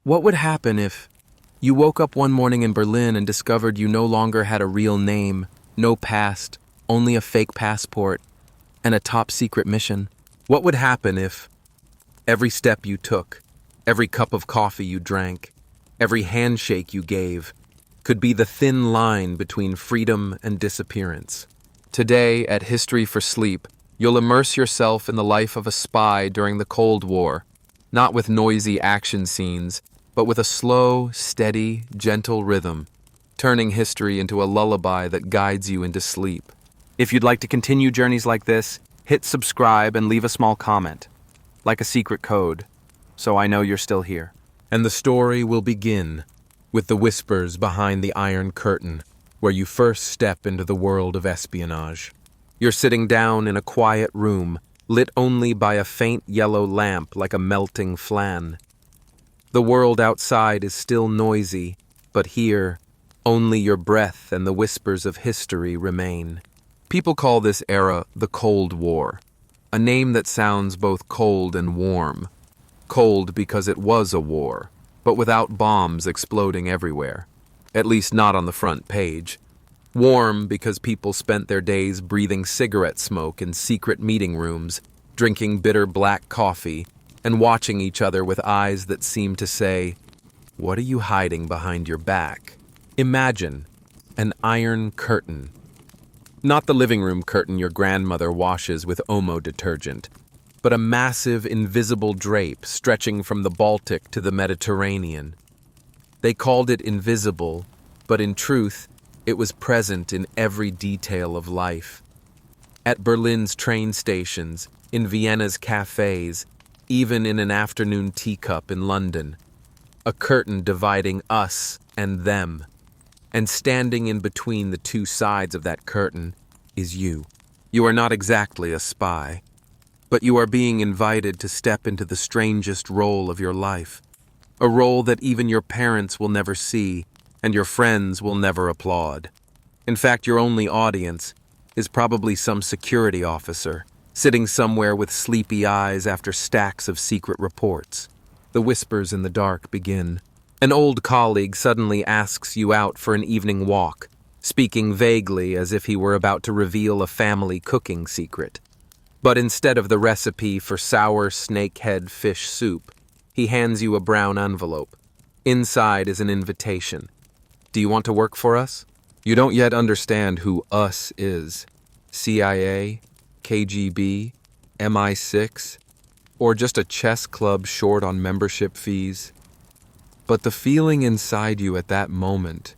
What would happen if you woke up one morning in Berlin and discovered you no longer had a real name, no past, only a fake passport, and a top secret mission? What would happen if every step you took, every cup of coffee you drank, every handshake you gave, could be the thin line between freedom and disappearance? Today, at History for Sleep, you'll immerse yourself in the life of a spy during the Cold War, not with noisy action scenes, but with a slow, steady, gentle rhythm, turning history into a lullaby that guides you into sleep. If you'd like to continue journeys like this, hit subscribe and leave a small comment, like a secret code, so I know you're still here. And the story will begin with the whispers behind the Iron Curtain, where you first step into the world of espionage. You're sitting down in a quiet room, lit only by a faint yellow lamp like a melting flan. The world outside is still noisy, but here, only your breath and the whispers of history remain. People call this era the Cold War, a name that sounds both cold and warm. Cold because it was a war, but without bombs exploding everywhere, at least not on the front page. Warm because people spent their days breathing cigarette smoke in secret meeting rooms, drinking bitter black coffee, and watching each other with eyes that seemed to say, "What are you hiding behind your back?" Imagine an iron curtain. Not the living room curtain your grandmother washes with Omo detergent, but a massive invisible drape stretching from the Baltic to the Mediterranean. They called it invisible, but in truth, it was present in every detail of life. At Berlin's train stations, in Vienna's cafes, even in an afternoon teacup in London. A curtain dividing us and them. And standing in between the two sides of that curtain is you. You are not exactly a spy, but you are being invited to step into the strangest role of your life. A role that even your parents will never see, and your friends will never applaud. In fact, your only audience is probably some security officer, sitting somewhere with sleepy eyes after stacks of secret reports. The whispers in the dark begin. An old colleague suddenly asks you out for an evening walk, speaking vaguely as if he were about to reveal a family cooking secret. But instead of the recipe for sour snakehead fish soup, he hands you a brown envelope. Inside is an invitation. Do you want to work for us? You don't yet understand who us is. CIA, KGB, MI6, or just a chess club short on membership fees. But the feeling inside you at that moment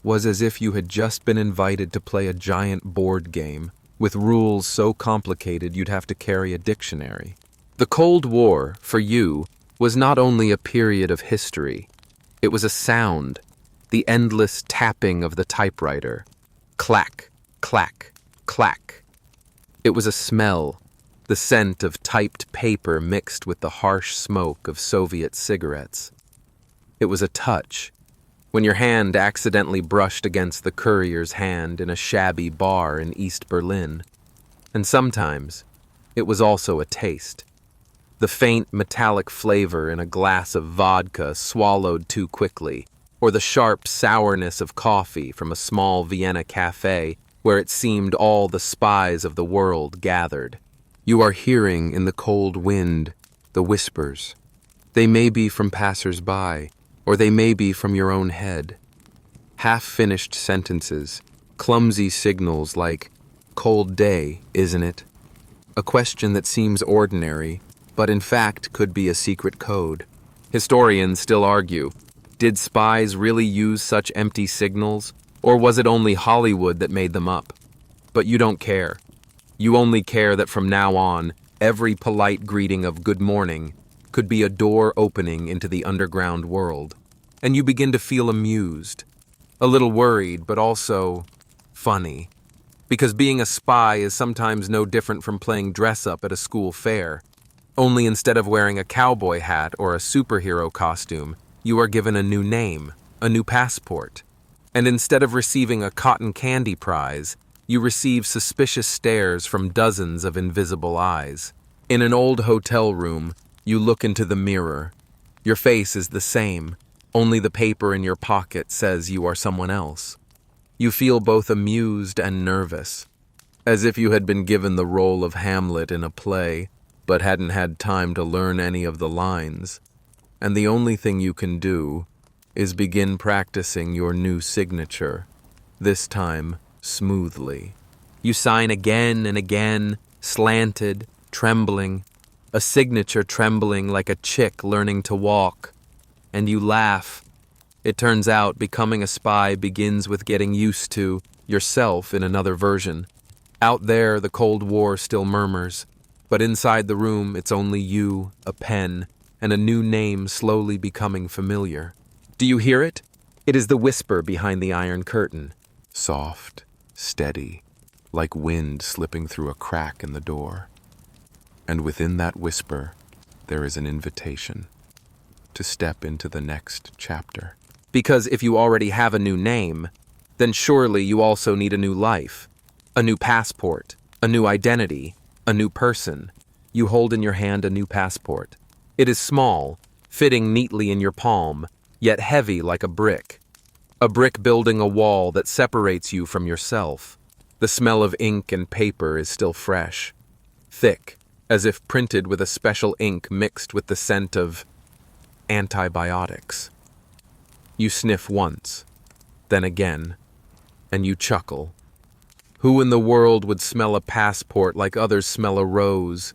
was as if you had just been invited to play a giant board game with rules so complicated you'd have to carry a dictionary. The Cold War, for you, was not only a period of history. It was a sound, the endless tapping of the typewriter. Clack, clack, clack. It was a smell, the scent of typed paper mixed with the harsh smoke of Soviet cigarettes. It was a touch, when your hand accidentally brushed against the courier's hand in a shabby bar in East Berlin. And sometimes, it was also a taste. The faint metallic flavor in a glass of vodka swallowed too quickly, or the sharp sourness of coffee from a small Vienna cafe where it seemed all the spies of the world gathered. You are hearing in the cold wind the whispers. They may be from passers-by, or they may be from your own head. Half-finished sentences, clumsy signals like, "Cold day, isn't it?" A question that seems ordinary, but in fact could be a secret code. Historians still argue, did spies really use such empty signals, or was it only Hollywood that made them up? But you don't care. You only care that from now on, every polite greeting of good morning could be a door opening into the underground world. And you begin to feel amused, a little worried, but also funny. Because being a spy is sometimes no different from playing dress-up at a school fair. Only instead of wearing a cowboy hat or a superhero costume, you are given a new name, a new passport. And instead of receiving a cotton candy prize, you receive suspicious stares from dozens of invisible eyes. In an old hotel room, you look into the mirror. Your face is the same, only the paper in your pocket says you are someone else. You feel both amused and nervous, as if you had been given the role of Hamlet in a play, but hadn't had time to learn any of the lines. And the only thing you can do is begin practicing your new signature, this time smoothly. You sign again and again, slanted, trembling, a signature trembling like a chick learning to walk. And you laugh. It turns out becoming a spy begins with getting used to yourself in another version. Out there, the Cold War still murmurs, but inside the room, it's only you, a pen, and a new name slowly becoming familiar. Do you hear it? It is the whisper behind the Iron Curtain. Soft, steady, like wind slipping through a crack in the door. And within that whisper, there is an invitation to step into the next chapter. Because if you already have a new name, then surely you also need a new life, a new passport, a new identity, a new person. You hold in your hand a new passport. It is small, fitting neatly in your palm, yet heavy like a brick building a wall that separates you from yourself. The smell of ink and paper is still fresh, thick, as if printed with a special ink mixed with the scent of antibiotics. You sniff once, then again, and you chuckle. Who in the world would smell a passport like others smell a rose?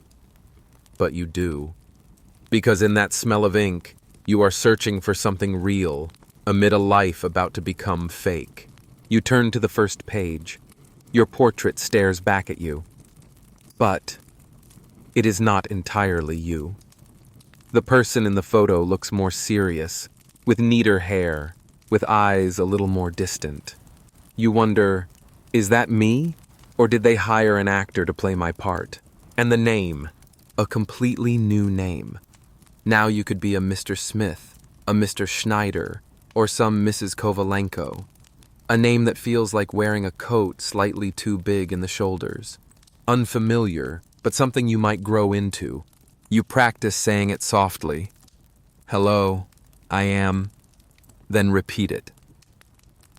But you do. Because in that smell of ink, you are searching for something real, amid a life about to become fake. You turn to the first page. Your portrait stares back at you. But it is not entirely you. The person in the photo looks more serious, with neater hair, with eyes a little more distant. You wonder, is that me? Or did they hire an actor to play my part? And the name, a completely new name. Now you could be a Mr. Smith, a Mr. Schneider, or some Mrs. Kovalenko. A name that feels like wearing a coat slightly too big in the shoulders. Unfamiliar, but something you might grow into. You practice saying it softly. Hello, I am. Then repeat it.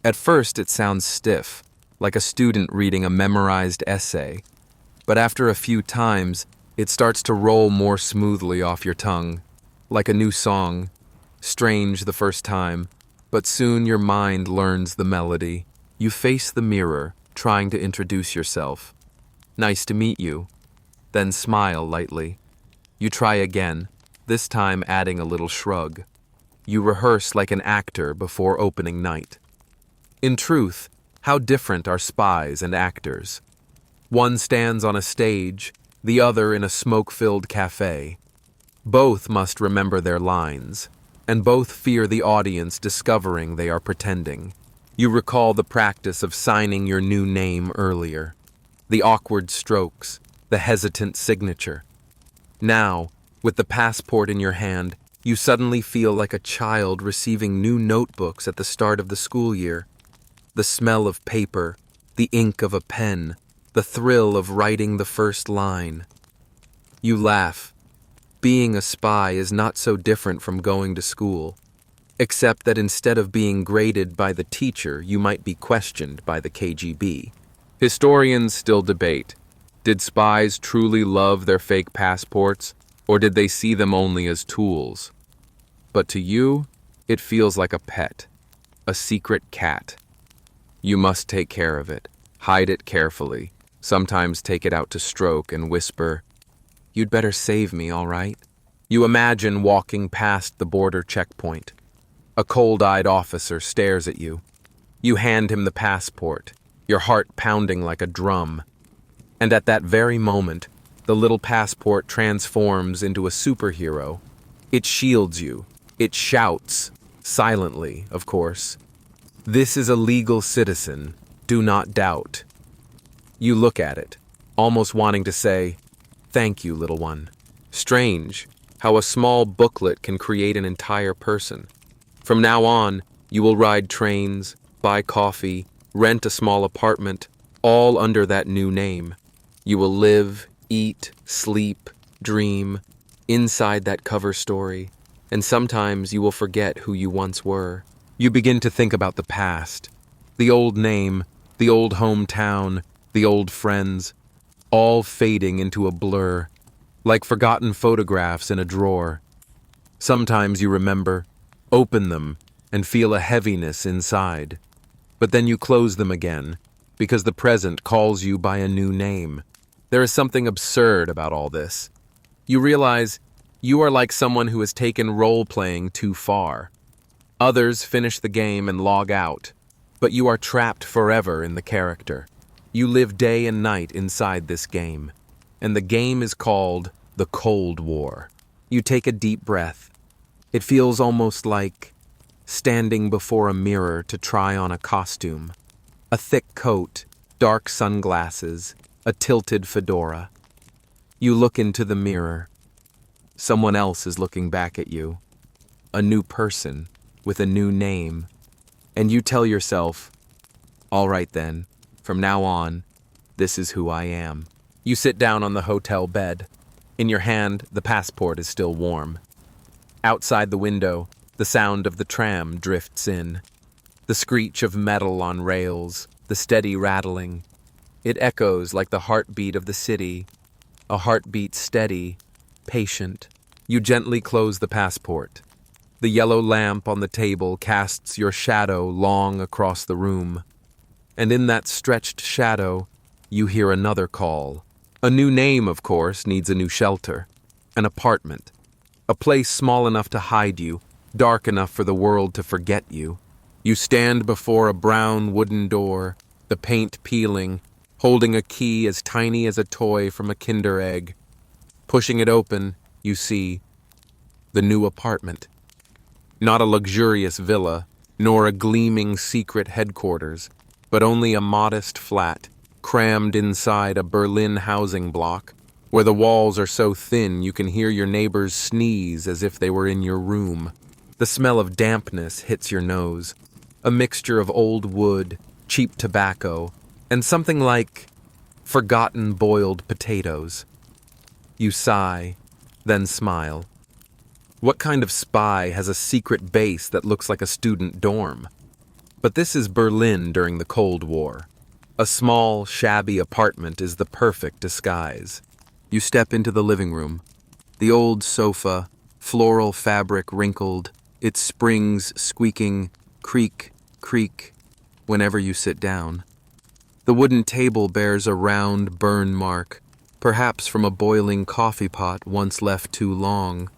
At first it sounds stiff, like a student reading a memorized essay. But after a few times, it starts to roll more smoothly off your tongue, like a new song. Strange the first time, but soon your mind learns the melody. You face the mirror, trying to introduce yourself. Nice to meet you. Then smile lightly. You try again, this time adding a little shrug. You rehearse like an actor before opening night. In truth, how different are spies and actors? One stands on a stage, the other in a smoke-filled cafe. Both must remember their lines, and both fear the audience discovering they are pretending. You recall the practice of signing your new name earlier, the awkward strokes, the hesitant signature. Now, with the passport in your hand, you suddenly feel like a child receiving new notebooks at the start of the school year. The smell of paper, the ink of a pen, the thrill of writing the first line. You laugh. Being a spy is not so different from going to school, except that instead of being graded by the teacher, you might be questioned by the KGB. Historians still debate. Did spies truly love their fake passports, or did they see them only as tools? But to you, it feels like a pet, a secret cat. You must take care of it, hide it carefully, sometimes take it out to stroke and whisper, "You'd better save me, all right?" You imagine walking past the border checkpoint. A cold-eyed officer stares at you. You hand him the passport, your heart pounding like a drum. And at that very moment, the little passport transforms into a superhero. It shields you. It shouts, silently, of course. This is a legal citizen. Do not doubt. You look at it, almost wanting to say, "Thank you, little one." Strange how a small booklet can create an entire person. From now on, you will ride trains, buy coffee, rent a small apartment, all under that new name. You will live, eat, sleep, dream, inside that cover story. And sometimes you will forget who you once were. You begin to think about the past, the old name, the old hometown, the old friends, all fading into a blur, like forgotten photographs in a drawer. Sometimes you remember, open them, and feel a heaviness inside. But then you close them again, because the present calls you by a new name. There is something absurd about all this. You realize you are like someone who has taken role-playing too far. Others finish the game and log out, but you are trapped forever in the character. You live day and night inside this game, and the game is called the Cold War. You take a deep breath. It feels almost like standing before a mirror to try on a costume. A thick coat, dark sunglasses, a tilted fedora. You look into the mirror. Someone else is looking back at you. A new person with a new name. And you tell yourself, all right then, from now on, this is who I am. You sit down on the hotel bed. In your hand, the passport is still warm. Outside the window, the sound of the tram drifts in. The screech of metal on rails, the steady rattling. It echoes like the heartbeat of the city, a heartbeat steady, patient. You gently close the passport. The yellow lamp on the table casts your shadow long across the room. And in that stretched shadow, you hear another call. A new name, of course, needs a new shelter. An apartment. A place small enough to hide you, dark enough for the world to forget you. You stand before a brown wooden door, the paint peeling, holding a key as tiny as a toy from a Kinder Egg. Pushing it open, you see the new apartment. Not a luxurious villa, nor a gleaming secret headquarters, but only a modest flat, crammed inside a Berlin housing block, where the walls are so thin you can hear your neighbors sneeze as if they were in your room. The smell of dampness hits your nose, a mixture of old wood, cheap tobacco, and something like forgotten boiled potatoes. You sigh, then smile. What kind of spy has a secret base that looks like a student dorm? But this is Berlin during the Cold War. A small, shabby apartment is the perfect disguise. You step into the living room. The old sofa, floral fabric wrinkled, its springs squeaking, creak, creak, whenever you sit down. The wooden table bears a round burn mark, perhaps from a boiling coffee pot once left too long.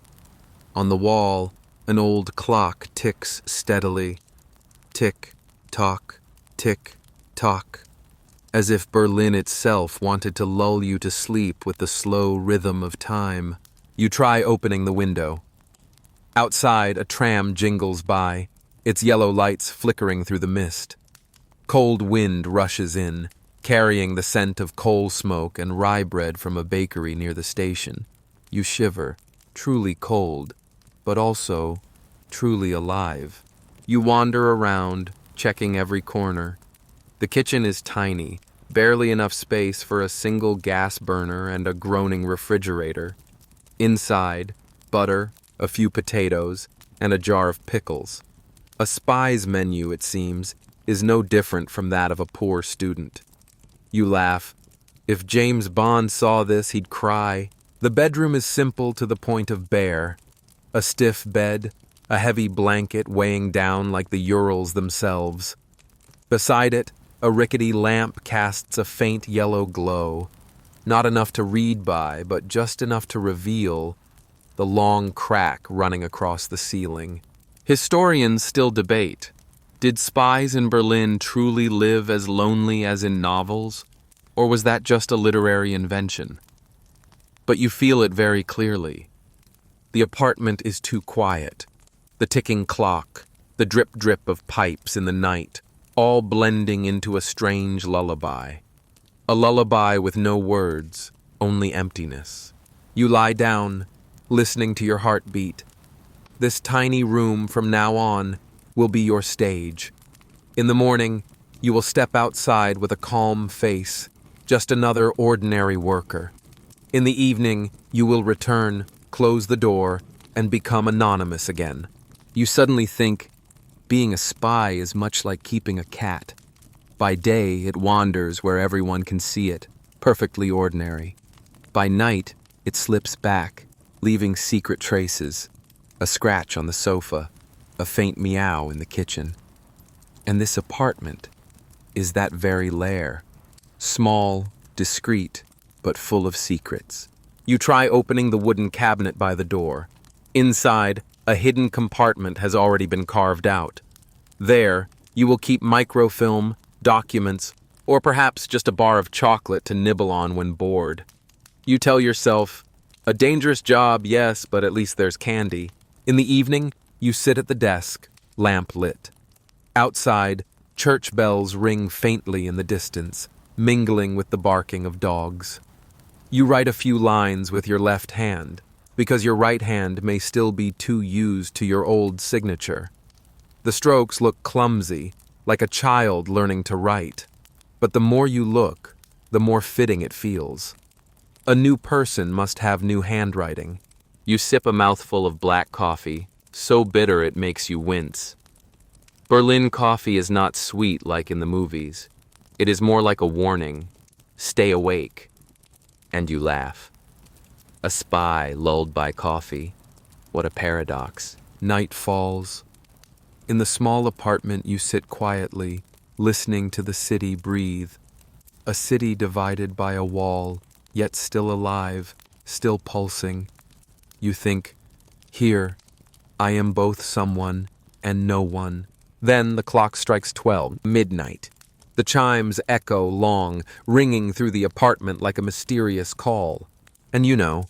On the wall, an old clock ticks steadily. Tick, tock, tick, tock. As if Berlin itself wanted to lull you to sleep with the slow rhythm of time. You try opening the window. Outside, a tram jingles by, its yellow lights flickering through the mist. Cold wind rushes in, carrying the scent of coal smoke and rye bread from a bakery near the station. You shiver, truly cold, but also truly alive. You wander around, checking every corner. The kitchen is tiny, barely enough space for a single gas burner and a groaning refrigerator. Inside, butter, a few potatoes, and a jar of pickles. A spy's menu, it seems, is no different from that of a poor student. You laugh. If James Bond saw this, he'd cry. The bedroom is simple to the point of bare. A stiff bed, a heavy blanket weighing down like the Urals themselves. Beside it, a rickety lamp casts a faint yellow glow, not enough to read by, but just enough to reveal the long crack running across the ceiling. Historians still debate. Did spies in Berlin truly live as lonely as in novels, or was that just a literary invention? But you feel it very clearly. The apartment is too quiet. The ticking clock, the drip-drip of pipes in the night, all blending into a strange lullaby. A lullaby with no words, only emptiness. You lie down, listening to your heartbeat. This tiny room from now on will be your stage. In the morning, you will step outside with a calm face, just another ordinary worker. In the evening, you will return, close the door, and become anonymous again. You suddenly think, being a spy is much like keeping a cat. By day, it wanders where everyone can see it, perfectly ordinary. By night, it slips back, leaving secret traces, a scratch on the sofa, a faint meow in the kitchen. And this apartment is that very lair, small, discreet, but full of secrets. You try opening the wooden cabinet by the door. Inside, a hidden compartment has already been carved out. There, you will keep microfilm, documents, or perhaps just a bar of chocolate to nibble on when bored. You tell yourself, a dangerous job, yes, but at least there's candy. In the evening, you sit at the desk, lamp lit. Outside, church bells ring faintly in the distance, mingling with the barking of dogs. You write a few lines with your left hand, because your right hand may still be too used to your old signature. The strokes look clumsy, like a child learning to write. But the more you look, the more fitting it feels. A new person must have new handwriting. You sip a mouthful of black coffee, so bitter it makes you wince. Berlin coffee is not sweet like in the movies. It is more like a warning. Stay awake. And you laugh. A spy lulled by coffee. What a paradox. Night falls. In the small apartment you sit quietly, listening to the city breathe. A city divided by a wall, yet still alive, still pulsing. You think, here, I am both someone and no one. Then the clock strikes 12, midnight. The chimes echo long, ringing through the apartment like a mysterious call. And you know,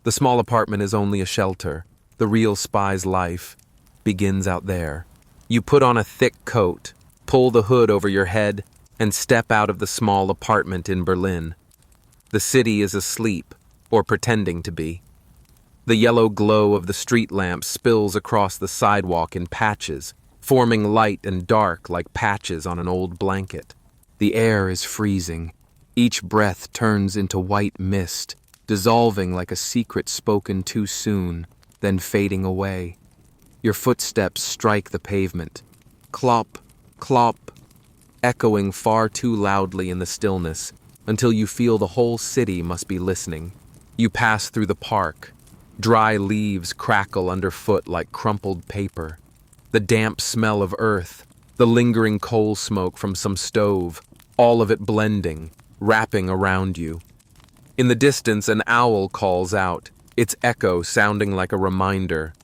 the small apartment is only a shelter. The real spy's life begins out there. You put on a thick coat, pull the hood over your head, and step out of the small apartment in Berlin. The city is asleep, or pretending to be. The yellow glow of the street lamps spills across the sidewalk in patches, forming light and dark like patches on an old blanket. The air is freezing. Each breath turns into white mist, dissolving like a secret spoken too soon, then fading away. Your footsteps strike the pavement. Clop, clop, echoing far too loudly in the stillness, until you feel the whole city must be listening. You pass through the park. Dry leaves crackle underfoot like crumpled paper. The damp smell of earth, the lingering coal smoke from some stove, all of it blending, wrapping around you. In the distance, an owl calls out, its echo sounding like a reminder.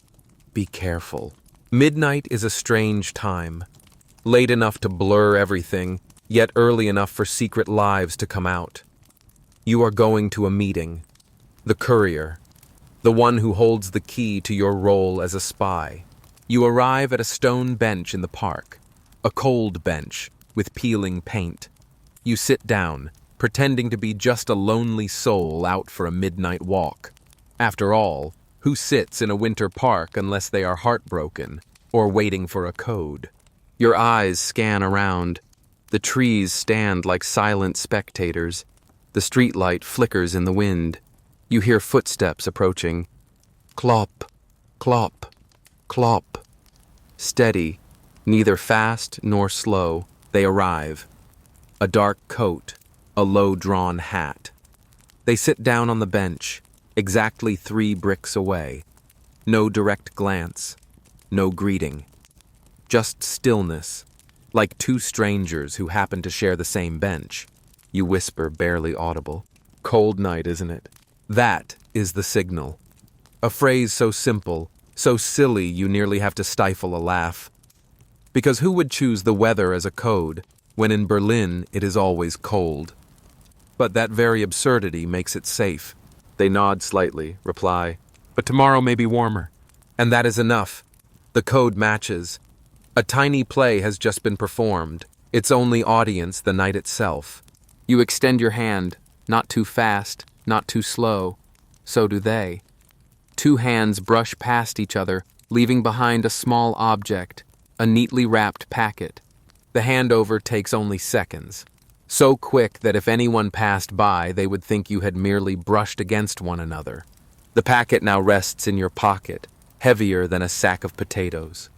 Be careful. Midnight is a strange time. Late enough to blur everything, yet early enough for secret lives to come out. You are going to a meeting. The courier. The one who holds the key to your role as a spy. You arrive at a stone bench in the park. A cold bench, with peeling paint. You sit down, pretending to be just a lonely soul out for a midnight walk. After all, who sits in a winter park unless they are heartbroken or waiting for a code? Your eyes scan around. The trees stand like silent spectators. The streetlight flickers in the wind. You hear footsteps approaching. Clop, clop, clop. Steady, neither fast nor slow, they arrive. A dark coat, a low-drawn hat. They sit down on the bench, exactly 3 bricks away. No direct glance, no greeting. Just stillness, like 2 strangers who happen to share the same bench. You whisper, barely audible. Cold night, isn't it? That is the signal. A phrase so simple, so silly you nearly have to stifle a laugh. Because who would choose the weather as a code, when in Berlin it is always cold? But that very absurdity makes it safe. They nod slightly, reply, but tomorrow may be warmer. And that is enough. The code matches. A tiny play has just been performed, its only audience the night itself. You extend your hand, not too fast, not too slow. So do they. 2 hands brush past each other, leaving behind a small object, a neatly wrapped packet. The handover takes only seconds. So quick that if anyone passed by, they would think you had merely brushed against one another. The packet now rests in your pocket, heavier than a sack of potatoes.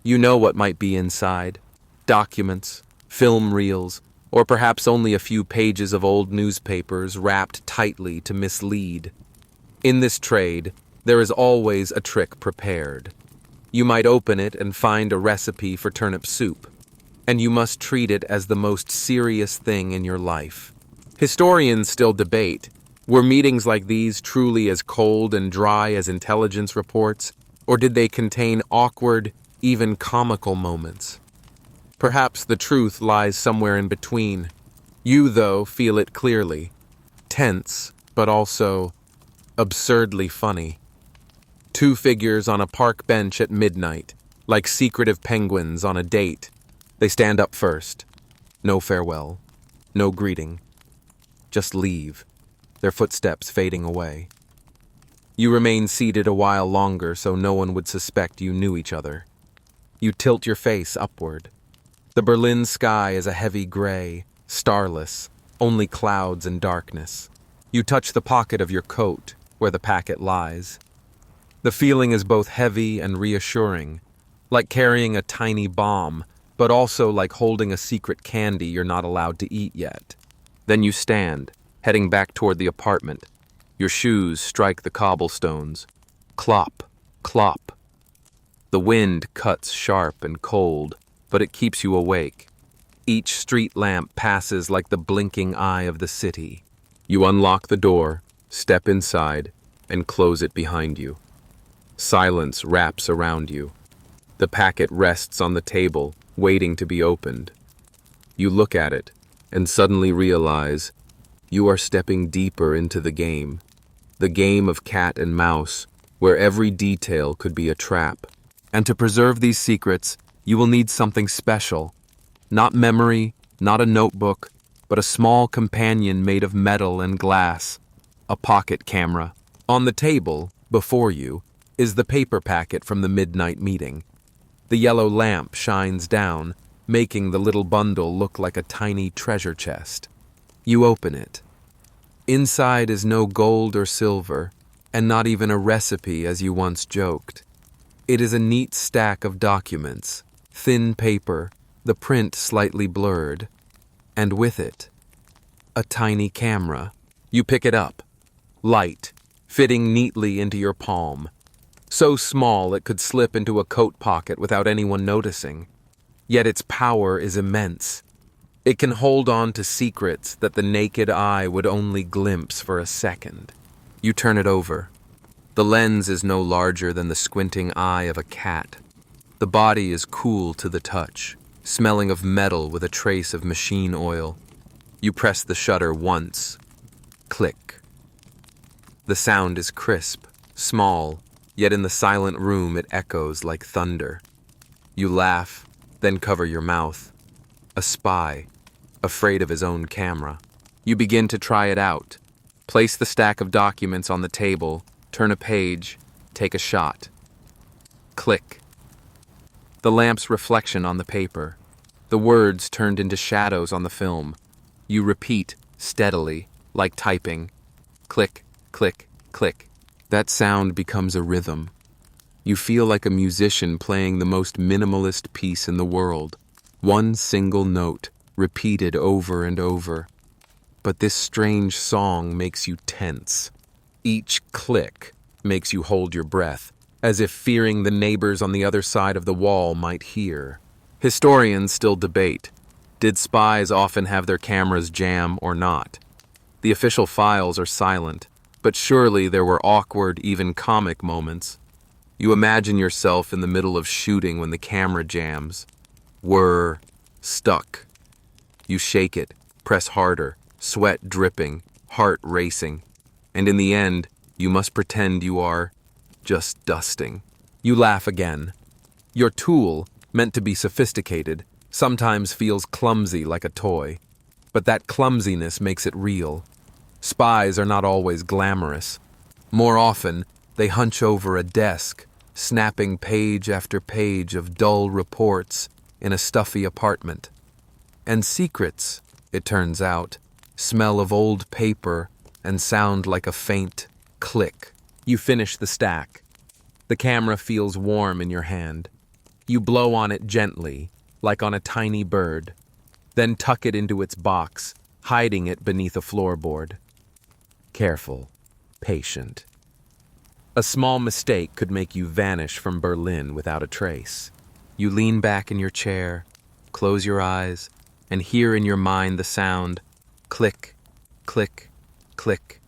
You know what might be inside: documents, film reels, or perhaps only a few pages of old newspapers wrapped tightly to mislead. In this trade, there is always a trick prepared. You might open it and find a recipe for turnip soup, and you must treat it as the most serious thing in your life. Historians still debate, were meetings like these truly as cold and dry as intelligence reports, or did they contain awkward, even comical moments? Perhaps the truth lies somewhere in between. You, though, feel it clearly. Tense, but also absurdly funny. Two figures on a park bench at midnight, like secretive penguins on a date. They stand up first. No farewell. No greeting. Just leave, their footsteps fading away. You remain seated a while longer so no one would suspect you knew each other. You tilt your face upward. The Berlin sky is a heavy gray, starless, only clouds and darkness. You touch the pocket of your coat, where the packet lies. The feeling is both heavy and reassuring, like carrying a tiny bomb, but also like holding a secret candy you're not allowed to eat yet. Then you stand, heading back toward the apartment. Your shoes strike the cobblestones. Clop, clop. The wind cuts sharp and cold, but it keeps you awake. Each street lamp passes like the blinking eye of the city. You unlock the door, step inside, and close it behind you. Silence wraps around you. The packet rests on the table, waiting to be opened. You look at it, and suddenly realize you are stepping deeper into the game of cat and mouse, where every detail could be a trap. And to preserve these secrets, you will need something special. Not memory, not a notebook, but a small companion made of metal and glass, a pocket camera. On the table, before you, is the paper packet from the midnight meeting. The yellow lamp shines down, making the little bundle look like a tiny treasure chest. You open it. Inside is no gold or silver, and not even a recipe as you once joked. It is a neat stack of documents, thin paper, the print slightly blurred, and with it, a tiny camera. You pick it up, light, fitting neatly into your palm. So small it could slip into a coat pocket without anyone noticing. Yet its power is immense. It can hold on to secrets that the naked eye would only glimpse for a second. You turn it over. The lens is no larger than the squinting eye of a cat. The body is cool to the touch, smelling of metal with a trace of machine oil. You press the shutter once. Click. The sound is crisp, small, yet in the silent room it echoes like thunder. You laugh, then cover your mouth. A spy, afraid of his own camera. You begin to try it out. Place the stack of documents on the table, turn a page, take a shot. Click. The lamp's reflection on the paper. The words turned into shadows on the film. You repeat, steadily, like typing. Click, click, click. That sound becomes a rhythm. You feel like a musician playing the most minimalist piece in the world. One single note, repeated over and over. But this strange song makes you tense. Each click makes you hold your breath, as if fearing the neighbors on the other side of the wall might hear. Historians still debate. Did spies often have their cameras jam or not? The official files are silent, but surely there were awkward, even comic moments. You imagine yourself in the middle of shooting when the camera jams. Whir, stuck. You shake it, press harder, sweat dripping, heart racing. And in the end, you must pretend you are just dusting. You laugh again. Your tool, meant to be sophisticated, sometimes feels clumsy like a toy. But that clumsiness makes it real. Spies are not always glamorous. More often, they hunch over a desk, snapping page after page of dull reports in a stuffy apartment. And secrets, it turns out, smell of old paper and sound like a faint click. You finish the stack. The camera feels warm in your hand. You blow on it gently, like on a tiny bird, then tuck it into its box, hiding it beneath a floorboard. Careful, patient. A small mistake could make you vanish from Berlin without a trace. You lean back in your chair, close your eyes, and hear in your mind the sound, click, click, click,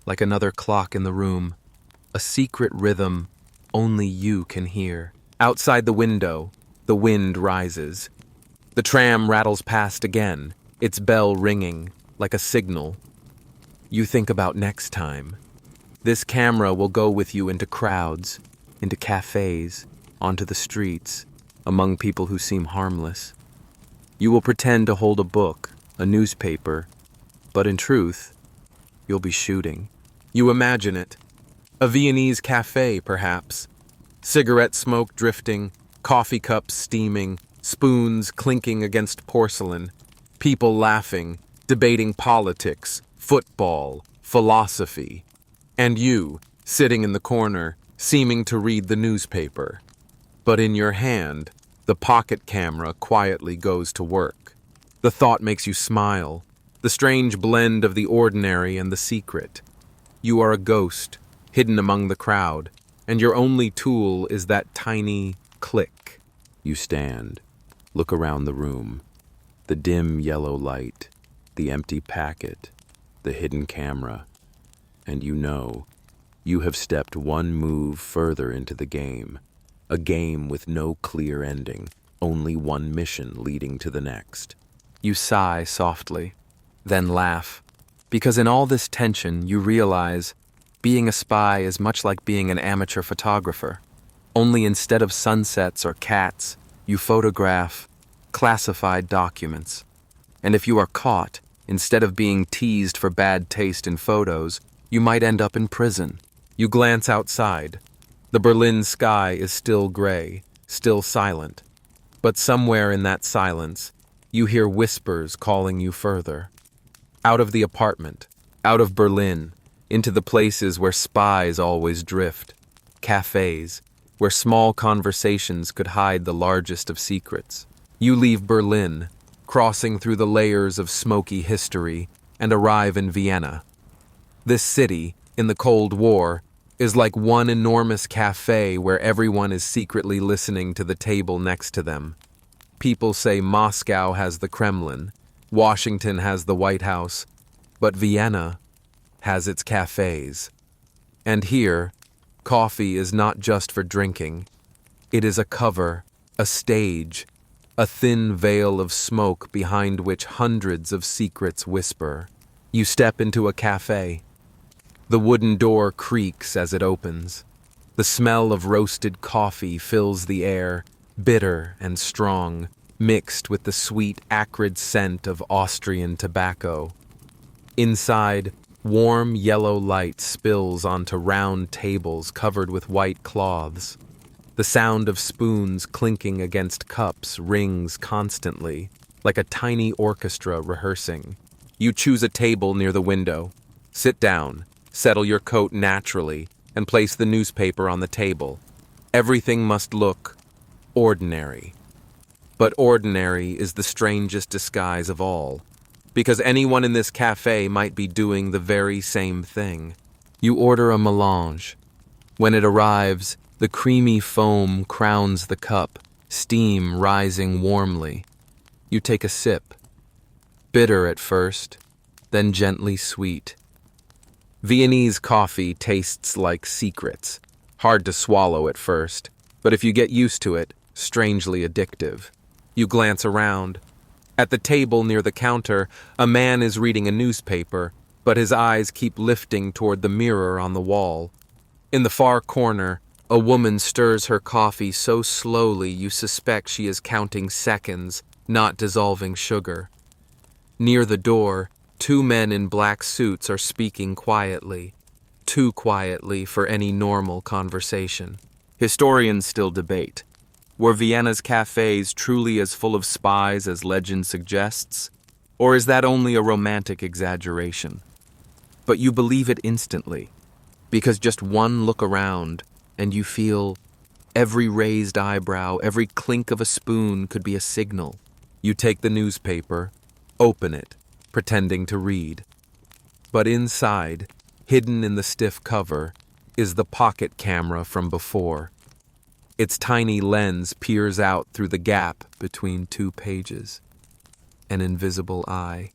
like another clock in the room, a secret rhythm only you can hear. Outside the window, the wind rises. The tram rattles past again, its bell ringing like a signal. You think about next time. This camera will go with you into crowds, into cafes, onto the streets, among people who seem harmless. You will pretend to hold a book, a newspaper, but in truth, you'll be shooting. You imagine it. A Viennese cafe, perhaps. Cigarette smoke drifting, coffee cups steaming, spoons clinking against porcelain, people laughing, debating politics, football, philosophy. And you, sitting in the corner, seeming to read the newspaper. But in your hand, the pocket camera quietly goes to work. The thought makes you smile, the strange blend of the ordinary and the secret. You are a ghost, hidden among the crowd, and your only tool is that tiny click. You stand, look around the room, the dim yellow light, the empty packet, the hidden camera, and you know you have stepped one move further into the game, a game with no clear ending, only one mission leading to the next. You sigh softly, then laugh, because in all this tension you realize being a spy is much like being an amateur photographer. Only instead of sunsets or cats, you photograph classified documents. And if you are caught, instead of being teased for bad taste in photos, you might end up in prison. You glance outside. The Berlin sky is still gray, still silent. But somewhere in that silence, you hear whispers calling you further. Out of the apartment, out of Berlin, into the places where spies always drift, cafes, where small conversations could hide the largest of secrets. You leave Berlin, crossing through the layers of smoky history, and arrive in Vienna. This city, in the Cold War, is like one enormous cafe where everyone is secretly listening to the table next to them. People say Moscow has the Kremlin, Washington has the White House, but Vienna has its cafes. And here, coffee is not just for drinking. It is a cover, a stage, a thin veil of smoke behind which hundreds of secrets whisper. You step into a cafe. The wooden door creaks as it opens. The smell of roasted coffee fills the air, bitter and strong, mixed with the sweet, acrid scent of Austrian tobacco. Inside, warm yellow light spills onto round tables covered with white cloths. The sound of spoons clinking against cups rings constantly, like a tiny orchestra rehearsing. You choose a table near the window. Sit down, settle your coat naturally, and place the newspaper on the table. Everything must look ordinary. But ordinary is the strangest disguise of all, because anyone in this cafe might be doing the very same thing. You order a melange. When it arrives, the creamy foam crowns the cup, steam rising warmly. You take a sip. Bitter at first, then gently sweet. Viennese coffee tastes like secrets, hard to swallow at first, but if you get used to it, strangely addictive. You glance around. At the table near the counter, a man is reading a newspaper, but his eyes keep lifting toward the mirror on the wall. In the far corner, a woman stirs her coffee so slowly you suspect she is counting seconds, not dissolving sugar. Near the door, two men in black suits are speaking quietly, too quietly for any normal conversation. Historians still debate. Were Vienna's cafes truly as full of spies as legend suggests? Or is that only a romantic exaggeration? But you believe it instantly, because just one look around, and you feel every raised eyebrow, every clink of a spoon could be a signal. You take the newspaper, open it, pretending to read. But inside, hidden in the stiff cover, is the pocket camera from before. Its tiny lens peers out through the gap between two pages. An invisible eye.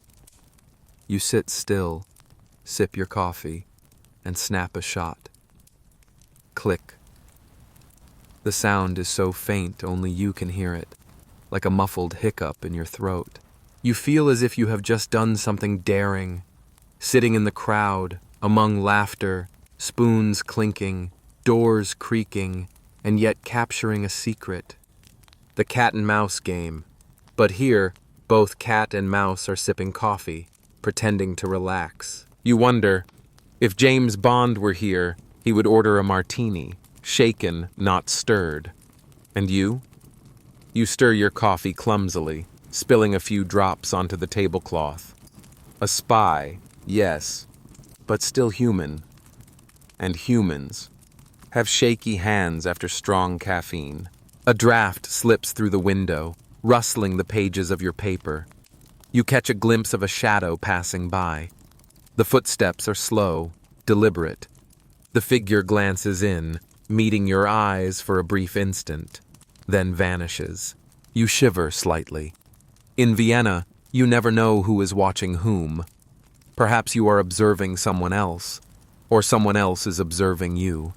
You sit still, sip your coffee, and snap a shot. Click. The sound is so faint only you can hear it, like a muffled hiccup in your throat. You feel as if you have just done something daring, sitting in the crowd, among laughter, spoons clinking, doors creaking, and yet capturing a secret. The cat and mouse game. But here, both cat and mouse are sipping coffee, pretending to relax. You wonder, if James Bond were here, he would order a martini, shaken, not stirred. And you? You stir your coffee clumsily, spilling a few drops onto the tablecloth. A spy, yes, but still human. And humans have shaky hands after strong caffeine. A draft slips through the window, rustling the pages of your paper. You catch a glimpse of a shadow passing by. The footsteps are slow, deliberate. The figure glances in, meeting your eyes for a brief instant, then vanishes. You shiver slightly. In Vienna, you never know who is watching whom. Perhaps you are observing someone else, or someone else is observing you.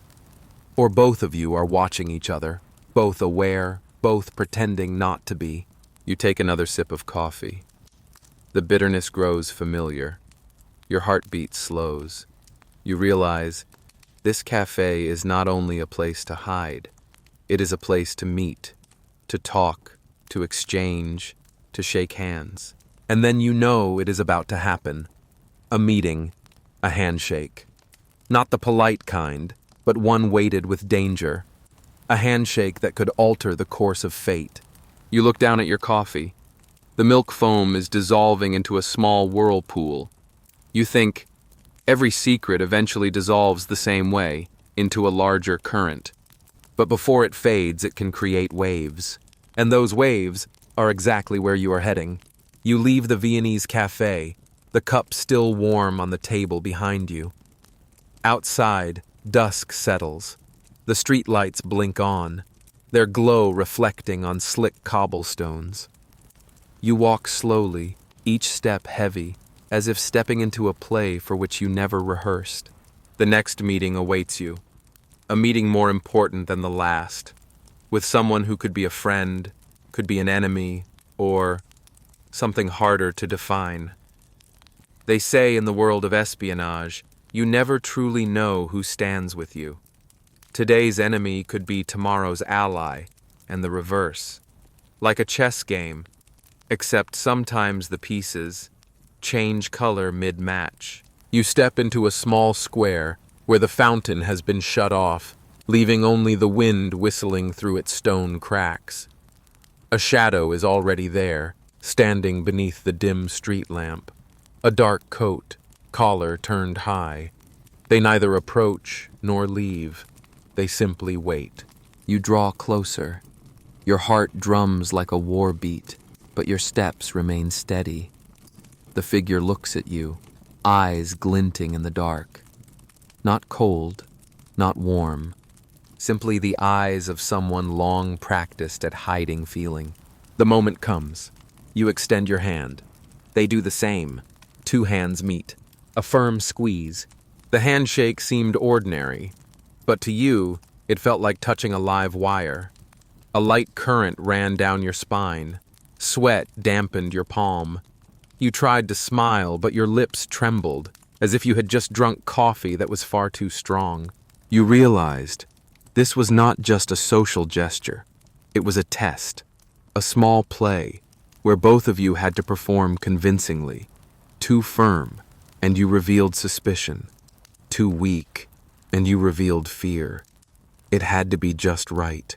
Or both of you are watching each other, both aware, both pretending not to be. You take another sip of coffee. The bitterness grows familiar. Your heartbeat slows. You realize this cafe is not only a place to hide, it is a place to meet, to talk, to exchange, to shake hands. And then you know it is about to happen. A meeting, a handshake. Not the polite kind, but one weighted with danger. A handshake that could alter the course of fate. You look down at your coffee. The milk foam is dissolving into a small whirlpool. You think, every secret eventually dissolves the same way, into a larger current. But before it fades, it can create waves. And those waves are exactly where you are heading. You leave the Viennese cafe, the cup still warm on the table behind you. Outside, dusk settles. The streetlights blink on, their glow reflecting on slick cobblestones. You walk slowly, each step heavy, as if stepping into a play for which you never rehearsed. The next meeting awaits you, a meeting more important than the last, with someone who could be a friend, could be an enemy, or something harder to define. They say in the world of espionage, you never truly know who stands with you. Today's enemy could be tomorrow's ally, and the reverse. Like a chess game, except sometimes the pieces change color mid-match. You step into a small square where the fountain has been shut off, leaving only the wind whistling through its stone cracks. A shadow is already there, standing beneath the dim street lamp. A dark coat, collar turned high. They neither approach nor leave. They simply wait. You draw closer. Your heart drums like a war beat, but your steps remain steady. The figure looks at you, eyes glinting in the dark. Not cold, not warm, simply the eyes of someone long practiced at hiding feeling. The moment comes. You extend your hand. They do the same. Two hands meet. A firm squeeze. The handshake seemed ordinary, but to you, it felt like touching a live wire. A light current ran down your spine. Sweat dampened your palm. You tried to smile, but your lips trembled, as if you had just drunk coffee that was far too strong. You realized this was not just a social gesture. It was a test, a small play, where both of you had to perform convincingly. Too firm, and you revealed suspicion. Too weak, and you revealed fear. It had to be just right.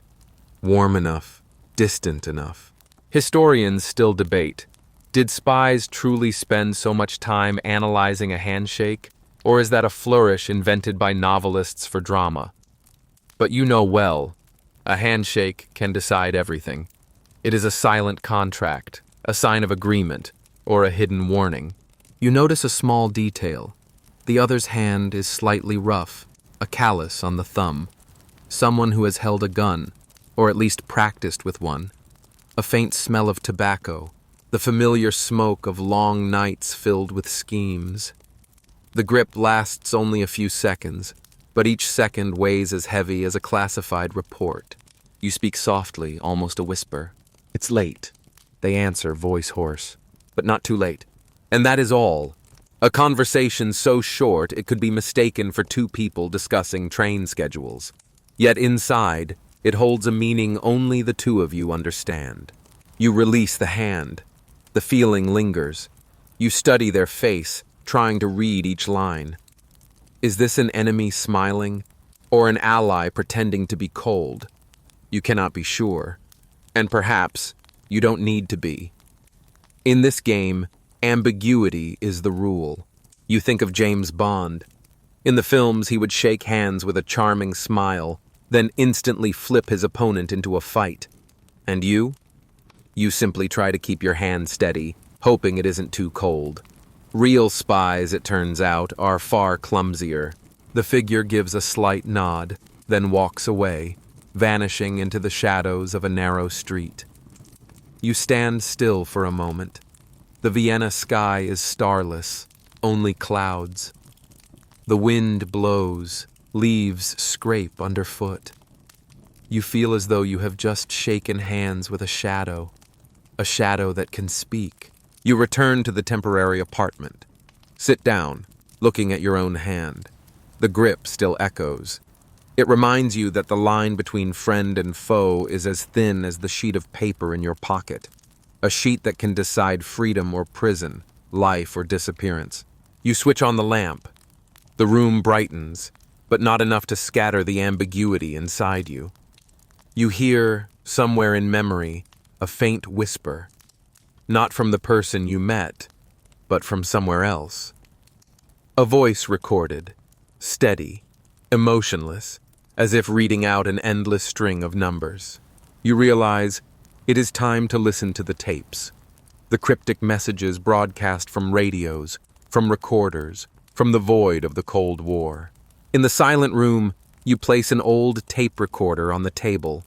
Warm enough, distant enough. Historians still debate. Did spies truly spend so much time analyzing a handshake, or is that a flourish invented by novelists for drama? But you know well, a handshake can decide everything. It is a silent contract, a sign of agreement, or a hidden warning. You notice a small detail. The other's hand is slightly rough, a callus on the thumb. Someone who has held a gun, or at least practiced with one. A faint smell of tobacco, the familiar smoke of long nights filled with schemes. The grip lasts only a few seconds, but each second weighs as heavy as a classified report. You speak softly, almost a whisper. "It's late." They answer, voice hoarse. But not too late. And that is all. A conversation so short it could be mistaken for two people discussing train schedules. Yet inside, it holds a meaning only the two of you understand. You release the hand. The feeling lingers. You study their face, trying to read each line. Is this an enemy smiling, or an ally pretending to be cold? You cannot be sure. And perhaps you don't need to be. In this game, ambiguity is the rule. You think of James Bond. In the films, he would shake hands with a charming smile, then instantly flip his opponent into a fight. And you? You simply try to keep your hand steady, hoping it isn't too cold. Real spies, it turns out, are far clumsier. The figure gives a slight nod, then walks away, vanishing into the shadows of a narrow street. You stand still for a moment. The Vienna sky is starless, only clouds. The wind blows, leaves scrape underfoot. You feel as though you have just shaken hands with a shadow that can speak. You return to the temporary apartment. Sit down, looking at your own hand. The grip still echoes. It reminds you that the line between friend and foe is as thin as the sheet of paper in your pocket. A sheet that can decide freedom or prison, life or disappearance. You switch on the lamp. The room brightens, but not enough to scatter the ambiguity inside you. You hear, somewhere in memory, a faint whisper. Not from the person you met, but from somewhere else. A voice recorded, steady, emotionless, as if reading out an endless string of numbers. You realize it is time to listen to the tapes. The cryptic messages broadcast from radios, from recorders, from the void of the Cold War. In the silent room, you place an old tape recorder on the table.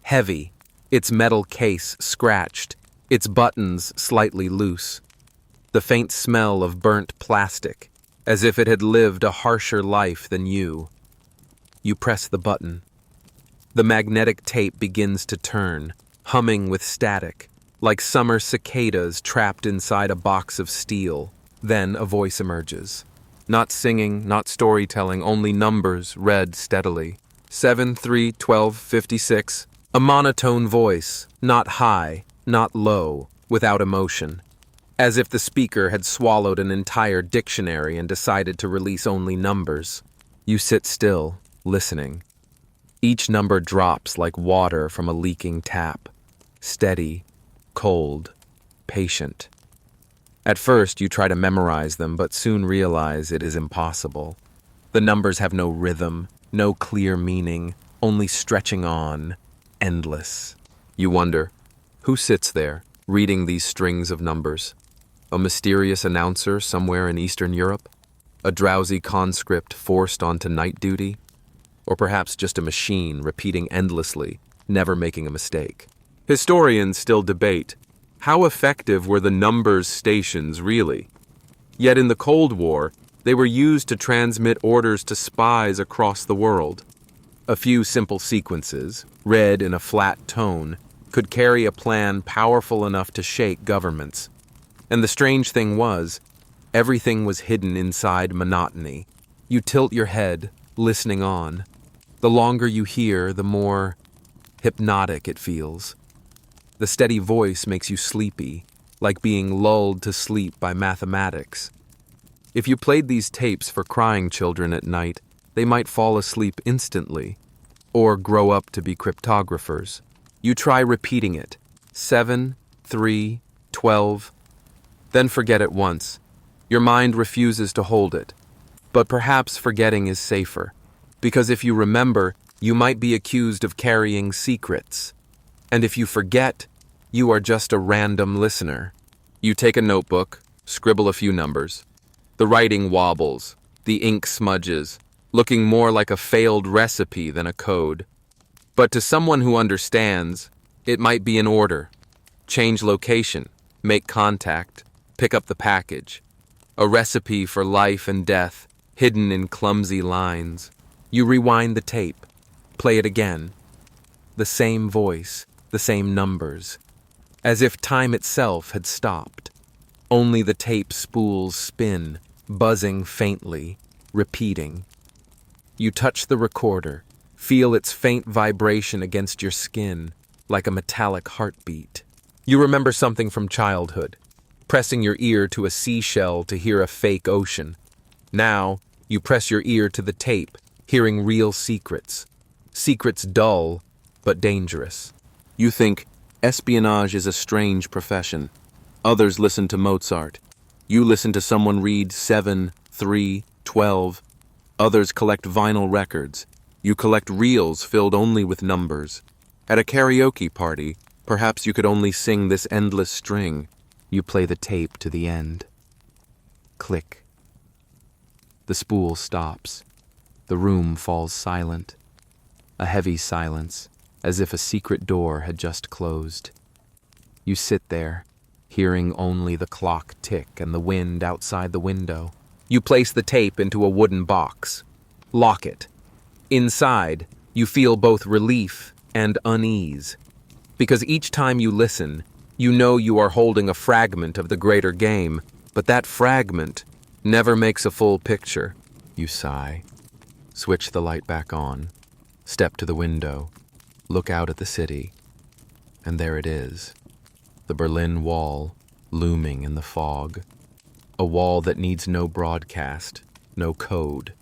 Heavy, its metal case scratched, its buttons slightly loose. The faint smell of burnt plastic, as if it had lived a harsher life than you. You press the button. The magnetic tape begins to turn, humming with static, like summer cicadas trapped inside a box of steel. Then a voice emerges. Not singing, not storytelling, only numbers read steadily. 7, 3, 12, 56. A monotone voice, not high, not low, without emotion. As if the speaker had swallowed an entire dictionary and decided to release only numbers. You sit still, listening. Each number drops like water from a leaking tap. Steady, cold, patient. At first, you try to memorize them, but soon realize it is impossible. The numbers have no rhythm, no clear meaning, only stretching on, endless. You wonder, who sits there, reading these strings of numbers? A mysterious announcer somewhere in Eastern Europe? A drowsy conscript forced onto night duty? Or perhaps just a machine repeating endlessly, never making a mistake? Historians still debate, how effective were the numbers stations really? Yet in the Cold War, they were used to transmit orders to spies across the world. A few simple sequences, read in a flat tone, could carry a plan powerful enough to shake governments. And the strange thing was, everything was hidden inside monotony. You tilt your head, listening on. The longer you hear, the more hypnotic it feels. The steady voice makes you sleepy, like being lulled to sleep by mathematics. If you played these tapes for crying children at night, they might fall asleep instantly, or grow up to be cryptographers. You try repeating it, 7, 3, 12, then forget it once. Your mind refuses to hold it. But perhaps forgetting is safer, because if you remember, You might be accused of carrying secrets. And if you forget, you are just a random listener. You take a notebook, scribble a few numbers. The writing wobbles, the ink smudges, looking more like a failed recipe than a code. But to someone who understands, it might be an order. Change location, make contact, pick up the package. A recipe for life and death, hidden in clumsy lines. You rewind the tape, play it again. The same voice, the same numbers. As if time itself had stopped. Only the tape spools spin, buzzing faintly, repeating. You touch the recorder, feel its faint vibration against your skin, like a metallic heartbeat. You remember something from childhood, pressing your ear to a seashell to hear a fake ocean. Now, you press your ear to the tape, hearing real secrets. Secrets dull, but dangerous. You think, espionage is a strange profession. Others listen to Mozart. You listen to someone read 7, 3, 12. Others collect vinyl records. You collect reels filled only with numbers. At a karaoke party, perhaps you could only sing this endless string. You play the tape to the end. Click. The spool stops. The room falls silent. A heavy silence, as if a secret door had just closed. You sit there, hearing only the clock tick and the wind outside the window. You place the tape into a wooden box. Lock it. Inside, you feel both relief and unease. Because each time you listen, you know you are holding a fragment of the greater game, but that fragment never makes a full picture. You sigh. Switch the light back on. Step to the window. Look out at the city. And there it is. The Berlin Wall, looming in the fog. A wall that needs no broadcast, no code.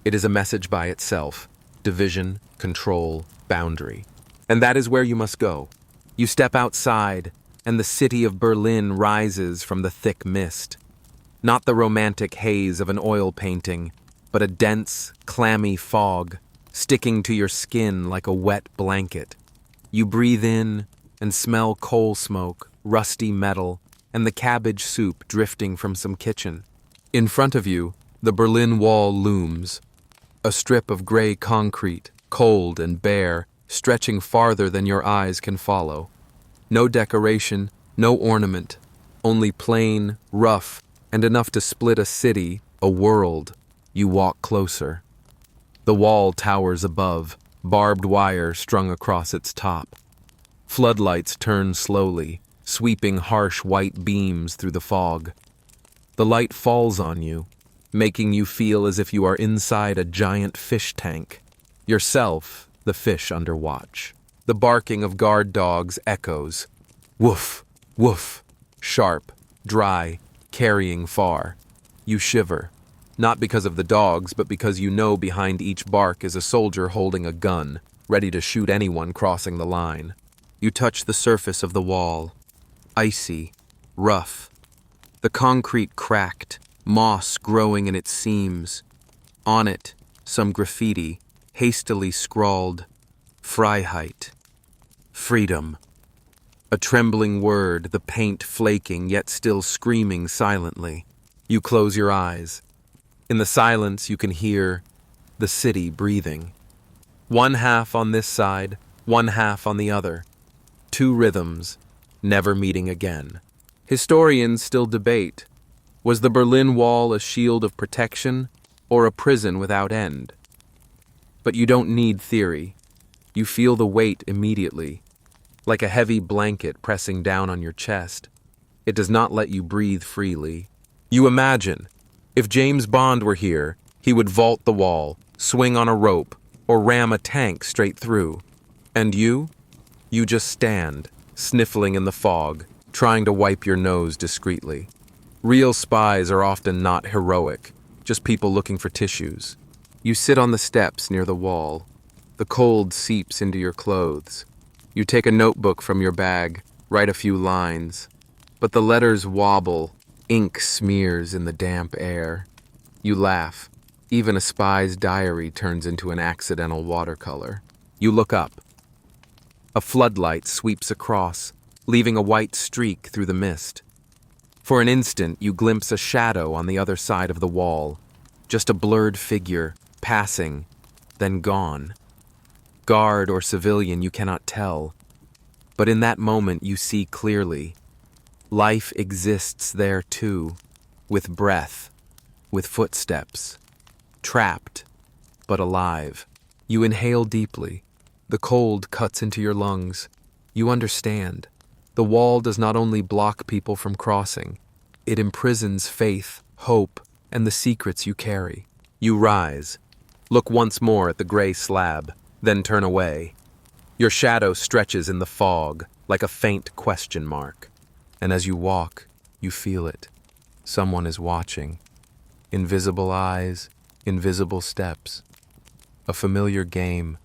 It is a message by itself. Division, control, boundary. And that is where you must go. You step outside, and the city of Berlin rises from the thick mist. Not the romantic haze of an oil painting, but a dense, clammy fog, sticking to your skin like a wet blanket. You breathe in and smell coal smoke, rusty metal, and the cabbage soup drifting from some kitchen. In front of you, the Berlin Wall looms, a strip of gray concrete, cold and bare, stretching farther than your eyes can follow. No decoration, no ornament, only plain, rough, and enough to split a city, a world. You walk closer. The wall towers above, barbed wire strung across its top. Floodlights turn slowly, sweeping harsh white beams through the fog. The light falls on you, making you feel as if you are inside a giant fish tank. Yourself, the fish under watch. The barking of guard dogs echoes. Woof, woof, sharp, dry, carrying far. You shiver. Not because of the dogs, but because you know behind each bark is a soldier holding a gun, ready to shoot anyone crossing the line. You touch the surface of the wall. Icy, rough. The concrete cracked, moss growing in its seams. On it, some graffiti, hastily scrawled, Freiheit. Freedom. A trembling word, the paint flaking, yet still screaming silently. You close your eyes. In the silence, you can hear the city breathing. One half on this side, one half on the other. Two rhythms, never meeting again. Historians still debate. Was the Berlin Wall a shield of protection or a prison without end? But you don't need theory. You feel the weight immediately, like a heavy blanket pressing down on your chest. It does not let you breathe freely. You imagine, if James Bond were here, he would vault the wall, swing on a rope, or ram a tank straight through. And you? You just stand, sniffling in the fog, trying to wipe your nose discreetly. Real spies are often not heroic, just people looking for tissues. You sit on the steps near the wall. The cold seeps into your clothes. You take a notebook from your bag, write a few lines. But the letters wobble, ink smears in the damp air. You laugh. Even a spy's diary turns into an accidental watercolor. You look up. A floodlight sweeps across, leaving a white streak through the mist. For an instant, you glimpse a shadow on the other side of the wall, just a blurred figure, passing, then gone. Guard or civilian, you cannot tell. But in that moment, you see clearly. Life exists there too, with breath, with footsteps. Trapped, but alive. You inhale deeply. The cold cuts into your lungs. You understand. The wall does not only block people from crossing, it imprisons faith, hope, and the secrets you carry. You rise, look once more at the gray slab, then turn away. Your shadow stretches in the fog like a faint question mark. And as you walk, you feel it. Someone is watching. Invisible eyes, invisible steps. A familiar game,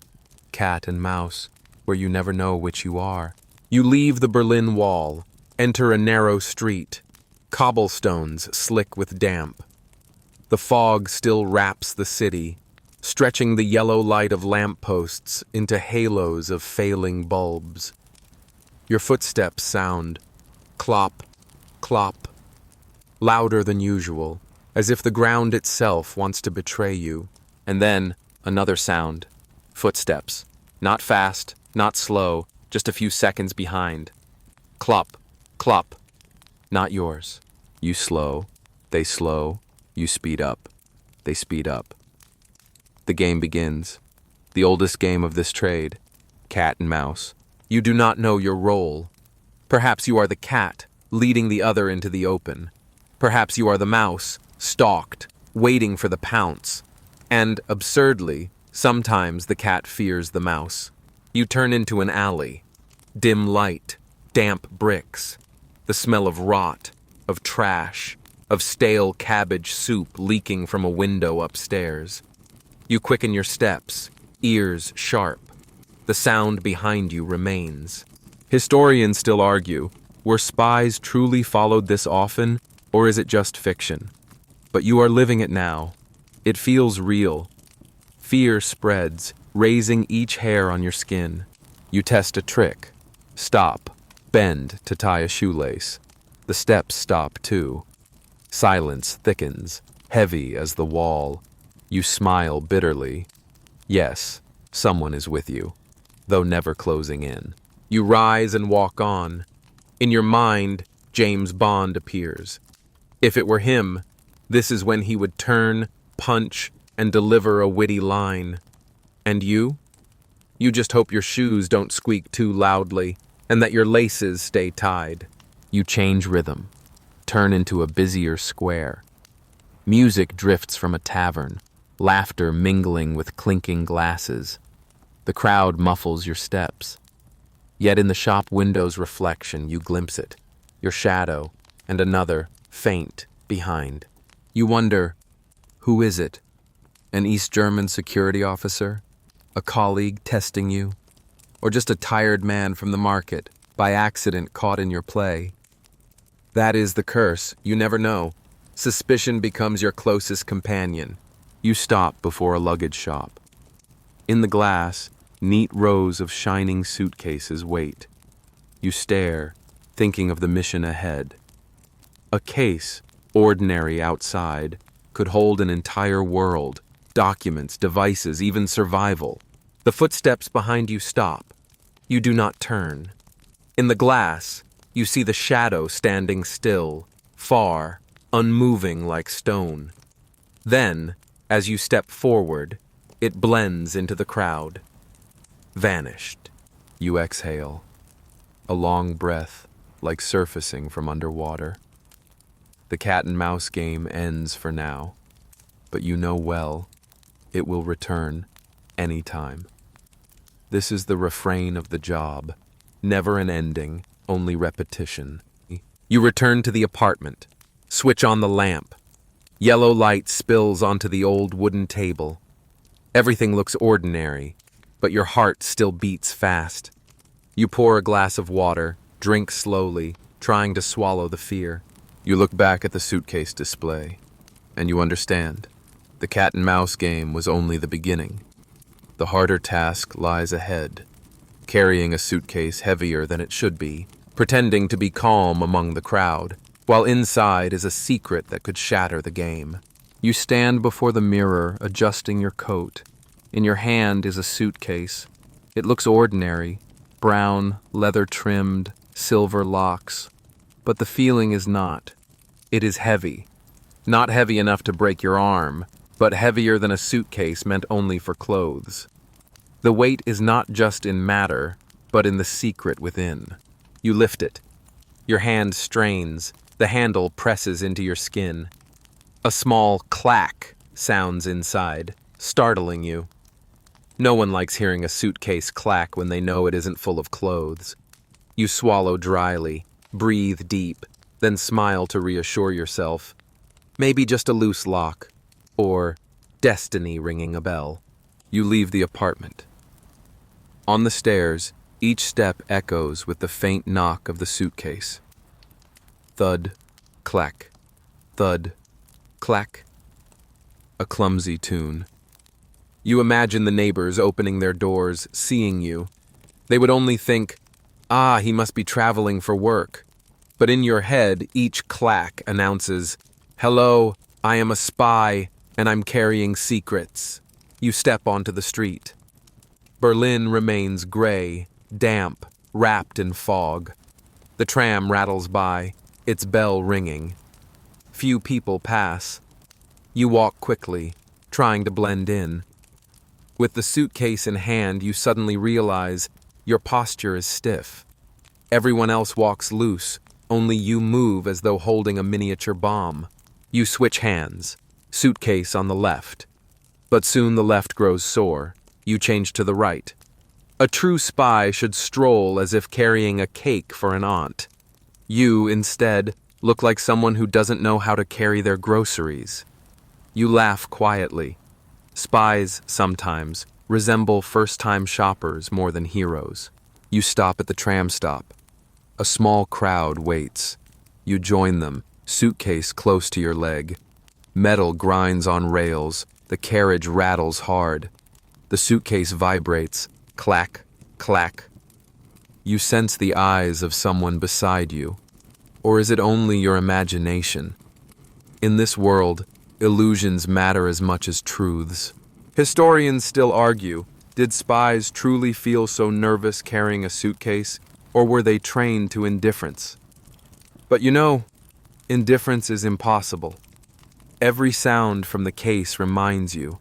cat and mouse, where you never know which you are. You leave the Berlin Wall, enter a narrow street, cobblestones slick with damp. The fog still wraps the city, stretching the yellow light of lampposts into halos of failing bulbs. Your footsteps sound, clop, clop, louder than usual, as if the ground itself wants to betray you. And then, another sound. Footsteps. Not fast, not slow, just a few seconds behind. Clop, clop. Not yours. You slow, they slow, you speed up, they speed up. The game begins. The oldest game of this trade. Cat and mouse. You do not know your role. Perhaps you are the cat, leading the other into the open. Perhaps you are the mouse, stalked, waiting for the pounce. And, absurdly, sometimes the cat fears the mouse. You turn into an alley. Dim light, damp bricks, the smell of rot, of trash, of stale cabbage soup leaking from a window upstairs. You quicken your steps, ears sharp. The sound behind you remains. Historians still argue, were spies truly followed this often, or is it just fiction? But you are living it now. It feels real. Fear spreads, raising each hair on your skin. You test a trick. Stop. Bend to tie a shoelace. The steps stop too. Silence thickens, heavy as the wall. You smile bitterly. Yes, someone is with you, though never closing in. You rise and walk on. In your mind, James Bond appears. If it were him, this is when he would turn, punch, and deliver a witty line. And you? You just hope your shoes don't squeak too loudly, and that your laces stay tied. You change rhythm, turn into a busier square. Music drifts from a tavern, laughter mingling with clinking glasses. The crowd muffles your steps. Yet in the shop window's reflection, you glimpse it, your shadow, and another, faint, behind. You wonder, who is it? An East German security officer? A colleague testing you? Or just a tired man from the market, by accident caught in your play? That is the curse, you never know. Suspicion becomes your closest companion. You stop before a luggage shop. In the glass, neat rows of shining suitcases wait. You stare, thinking of the mission ahead. A case, ordinary outside, could hold an entire world, documents, devices, even survival. The footsteps behind you stop. You do not turn. In the glass, you see the shadow standing still, far, unmoving like stone. Then, as you step forward, it blends into the crowd. Vanished. You exhale. A long breath, like surfacing from underwater. The cat and mouse game ends for now, but you know well, it will return anytime. This is the refrain of the job. Never an ending, only repetition. You return to the apartment. Switch on the lamp. Yellow light spills onto the old wooden table. Everything looks ordinary, but your heart still beats fast. You pour a glass of water, drink slowly, trying to swallow the fear. You look back at the suitcase display, and you understand. The cat and mouse game was only the beginning. The harder task lies ahead, carrying a suitcase heavier than it should be, pretending to be calm among the crowd, while inside is a secret that could shatter the game. You stand before the mirror, adjusting your coat. In your hand is a suitcase. It looks ordinary, brown, leather-trimmed, silver locks. But the feeling is not. It is heavy. Not heavy enough to break your arm, but heavier than a suitcase meant only for clothes. The weight is not just in matter, but in the secret within. You lift it. Your hand strains. The handle presses into your skin. A small clack sounds inside, startling you. No one likes hearing a suitcase clack when they know it isn't full of clothes. You swallow dryly, breathe deep, then smile to reassure yourself. Maybe just a loose lock, or destiny ringing a bell. You leave the apartment. On the stairs, each step echoes with the faint knock of the suitcase. Thud, clack, thud, clack. A clumsy tune. You imagine the neighbors opening their doors, seeing you. They would only think, "Ah, he must be traveling for work." But in your head, each clack announces, "Hello, I am a spy, and I'm carrying secrets." You step onto the street. Berlin remains gray, damp, wrapped in fog. The tram rattles by, its bell ringing. Few people pass. You walk quickly, trying to blend in. With the suitcase in hand, you suddenly realize your posture is stiff. Everyone else walks loose, only you move as though holding a miniature bomb. You switch hands, suitcase on the left. But soon the left grows sore. You change to the right. A true spy should stroll as if carrying a cake for an aunt. You, instead, look like someone who doesn't know how to carry their groceries. You laugh quietly. Spies, sometimes, resemble first-time shoppers more than heroes. You stop at the tram stop. A small crowd waits. You join them, suitcase close to your leg. Metal grinds on rails. The carriage rattles hard. The suitcase vibrates. Clack, clack. You sense the eyes of someone beside you. Or is it only your imagination? In this world, illusions matter as much as truths. Historians still argue, did spies truly feel so nervous carrying a suitcase, or were they trained to indifference? But you know, indifference is impossible. Every sound from the case reminds you.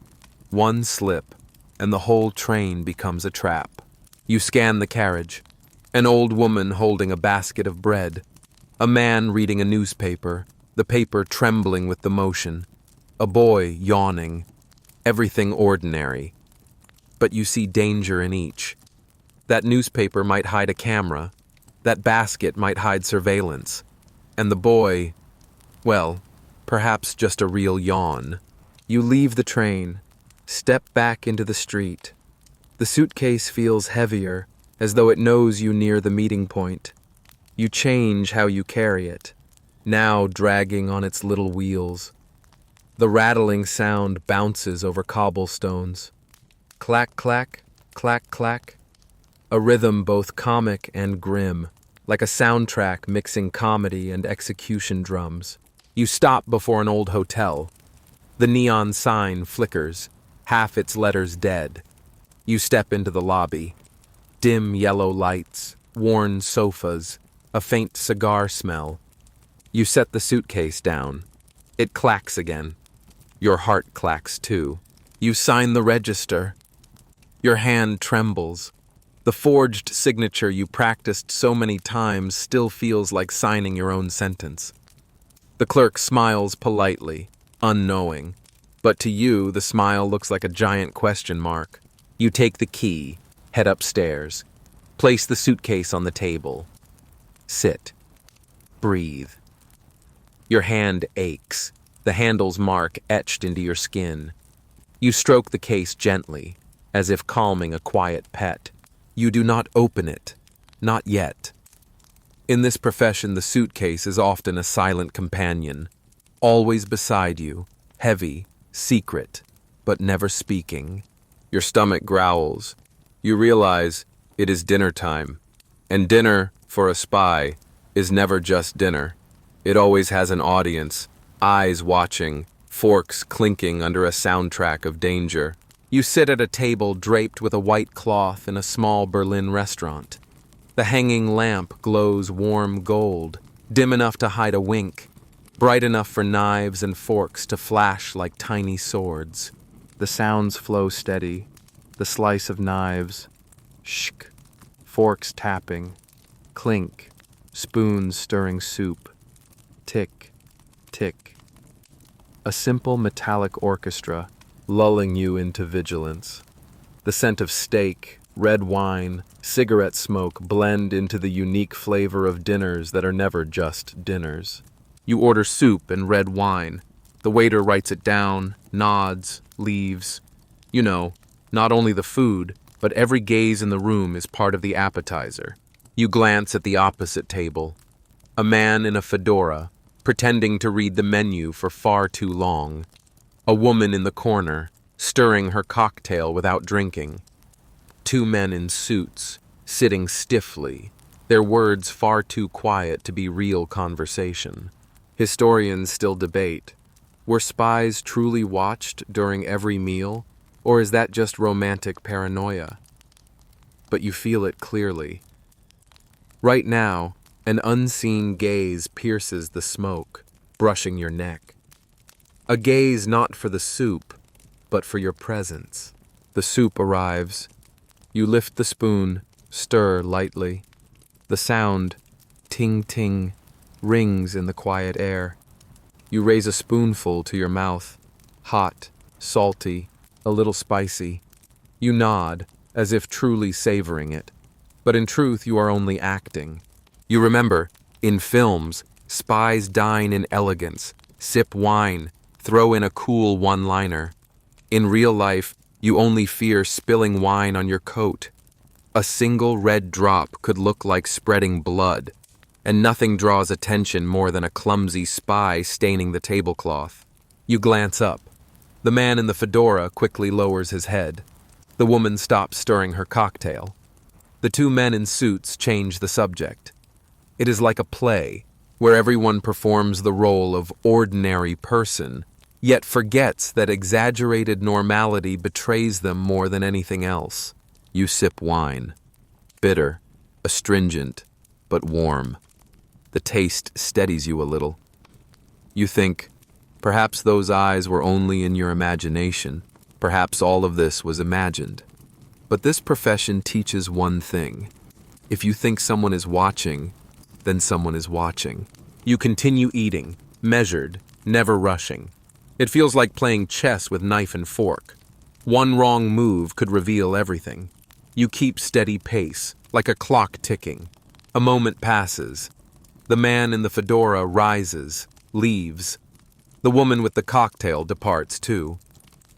One slip, and the whole train becomes a trap. You scan the carriage. An old woman holding a basket of bread. A man reading a newspaper, the paper trembling with the motion. A boy yawning. Everything ordinary. But you see danger in each. That newspaper might hide a camera. That basket might hide surveillance. And the boy, well, perhaps just a real yawn. You leave the train, step back into the street. The suitcase feels heavier, as though it knows you near the meeting point. You change how you carry it, now dragging on its little wheels. The rattling sound bounces over cobblestones. Clack, clack, clack, clack. A rhythm both comic and grim, like a soundtrack mixing comedy and execution drums. You stop before an old hotel. The neon sign flickers, half its letters dead. You step into the lobby. Dim yellow lights, worn sofas, a faint cigar smell. You set the suitcase down. It clacks again. Your heart clacks too. You sign the register. Your hand trembles. The forged signature you practiced so many times still feels like signing your own sentence. The clerk smiles politely, unknowing, but to you the smile looks like a giant question mark. You take the key, head upstairs, place the suitcase on the table. Sit. Breathe. Your hand aches, the handle's mark etched into your skin. You stroke the case gently, as if calming a quiet pet. You do not open it. Not yet. In this profession, the suitcase is often a silent companion, always beside you, heavy, secret, but never speaking. Your stomach growls. You realize it is dinner time, and dinner, for a spy, is never just dinner. It always has an audience, eyes watching, forks clinking under a soundtrack of danger. You sit at a table draped with a white cloth in a small Berlin restaurant. The hanging lamp glows warm gold, dim enough to hide a wink, bright enough for knives and forks to flash like tiny swords. The sounds flow steady, the slice of knives, shk, forks tapping, clink, spoons stirring soup, tick, tick. A simple metallic orchestra lulling you into vigilance. The scent of steak, red wine, cigarette smoke blend into the unique flavor of dinners that are never just dinners. You order soup and red wine. The waiter writes it down, nods, leaves. You know, not only the food, but every gaze in the room is part of the appetizer. You glance at the opposite table. A man in a fedora, pretending to read the menu for far too long. A woman in the corner, stirring her cocktail without drinking. Two men in suits, sitting stiffly, their words far too quiet to be real conversation. Historians still debate. Were spies truly watched during every meal, or is that just romantic paranoia? But you feel it clearly. Right now, an unseen gaze pierces the smoke, brushing your neck. A gaze not for the soup, but for your presence. The soup arrives. You lift the spoon, stir lightly. The sound, ting-ting, rings in the quiet air. You raise a spoonful to your mouth, hot, salty, a little spicy. You nod, as if truly savoring it. But in truth, you are only acting. You remember, in films, spies dine in elegance, sip wine, throw in a cool one-liner. In real life, you only fear spilling wine on your coat. A single red drop could look like spreading blood, and nothing draws attention more than a clumsy spy staining the tablecloth. You glance up. The man in the fedora quickly lowers his head. The woman stops stirring her cocktail. The two men in suits change the subject. It is like a play, where everyone performs the role of ordinary person, yet forgets that exaggerated normality betrays them more than anything else. You sip wine. Bitter, astringent, but warm. The taste steadies you a little. You think, perhaps those eyes were only in your imagination. Perhaps all of this was imagined. But this profession teaches one thing. If you think someone is watching, then someone is watching. You continue eating, measured, never rushing. It feels like playing chess with knife and fork. One wrong move could reveal everything. You keep steady pace, like a clock ticking. A moment passes. The man in the fedora rises, leaves. The woman with the cocktail departs too.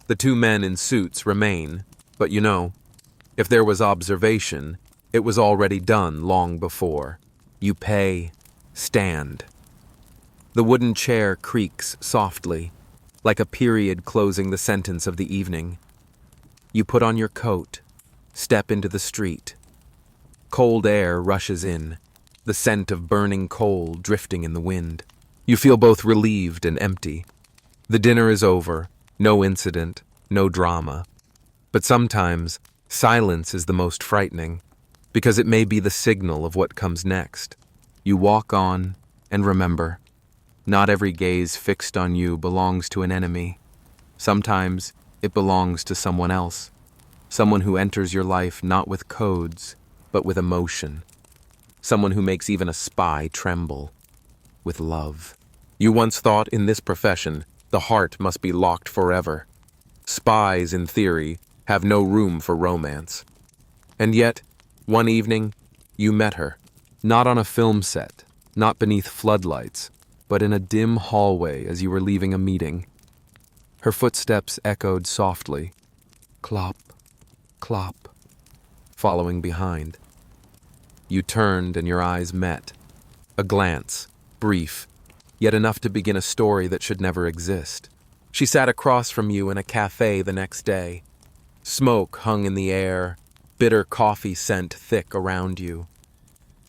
The two men in suits remain, but you know, if there was observation, it was already done long before. You pay, stand. The wooden chair creaks softly, like a period closing the sentence of the evening. You put on your coat, step into the street. Cold air rushes in, the scent of burning coal drifting in the wind. You feel both relieved and empty. The dinner is over, no incident, no drama. But sometimes, silence is the most frightening, because it may be the signal of what comes next. You walk on, and remember, not every gaze fixed on you belongs to an enemy. Sometimes it belongs to someone else, someone who enters your life not with codes, but with emotion. Someone who makes even a spy tremble, with love. You once thought in this profession, the heart must be locked forever. Spies, in theory, have no room for romance. And yet, one evening, you met her, not on a film set, not beneath floodlights, but in a dim hallway as you were leaving a meeting. Her footsteps echoed softly, clop, clop, following behind. You turned and your eyes met. A glance, brief, yet enough to begin a story that should never exist. She sat across from you in a cafe the next day. Smoke hung in the air, bitter coffee scent thick around you.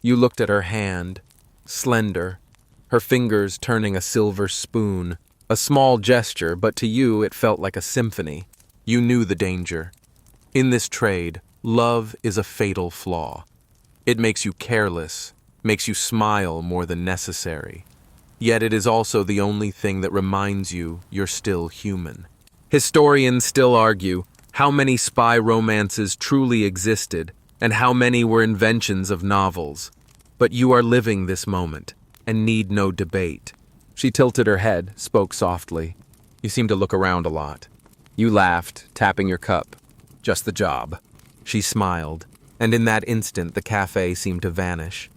You looked at her hand, slender, her fingers turning a silver spoon, a small gesture, but to you it felt like a symphony. You knew the danger. In this trade, love is a fatal flaw. It makes you careless, makes you smile more than necessary. Yet it is also the only thing that reminds you you're still human. Historians still argue how many spy romances truly existed and how many were inventions of novels. But you are living this moment and need no debate. She tilted her head, spoke softly. You seem to look around a lot. You laughed, tapping your cup. Just the job. She smiled, and in that instant the cafe seemed to vanish.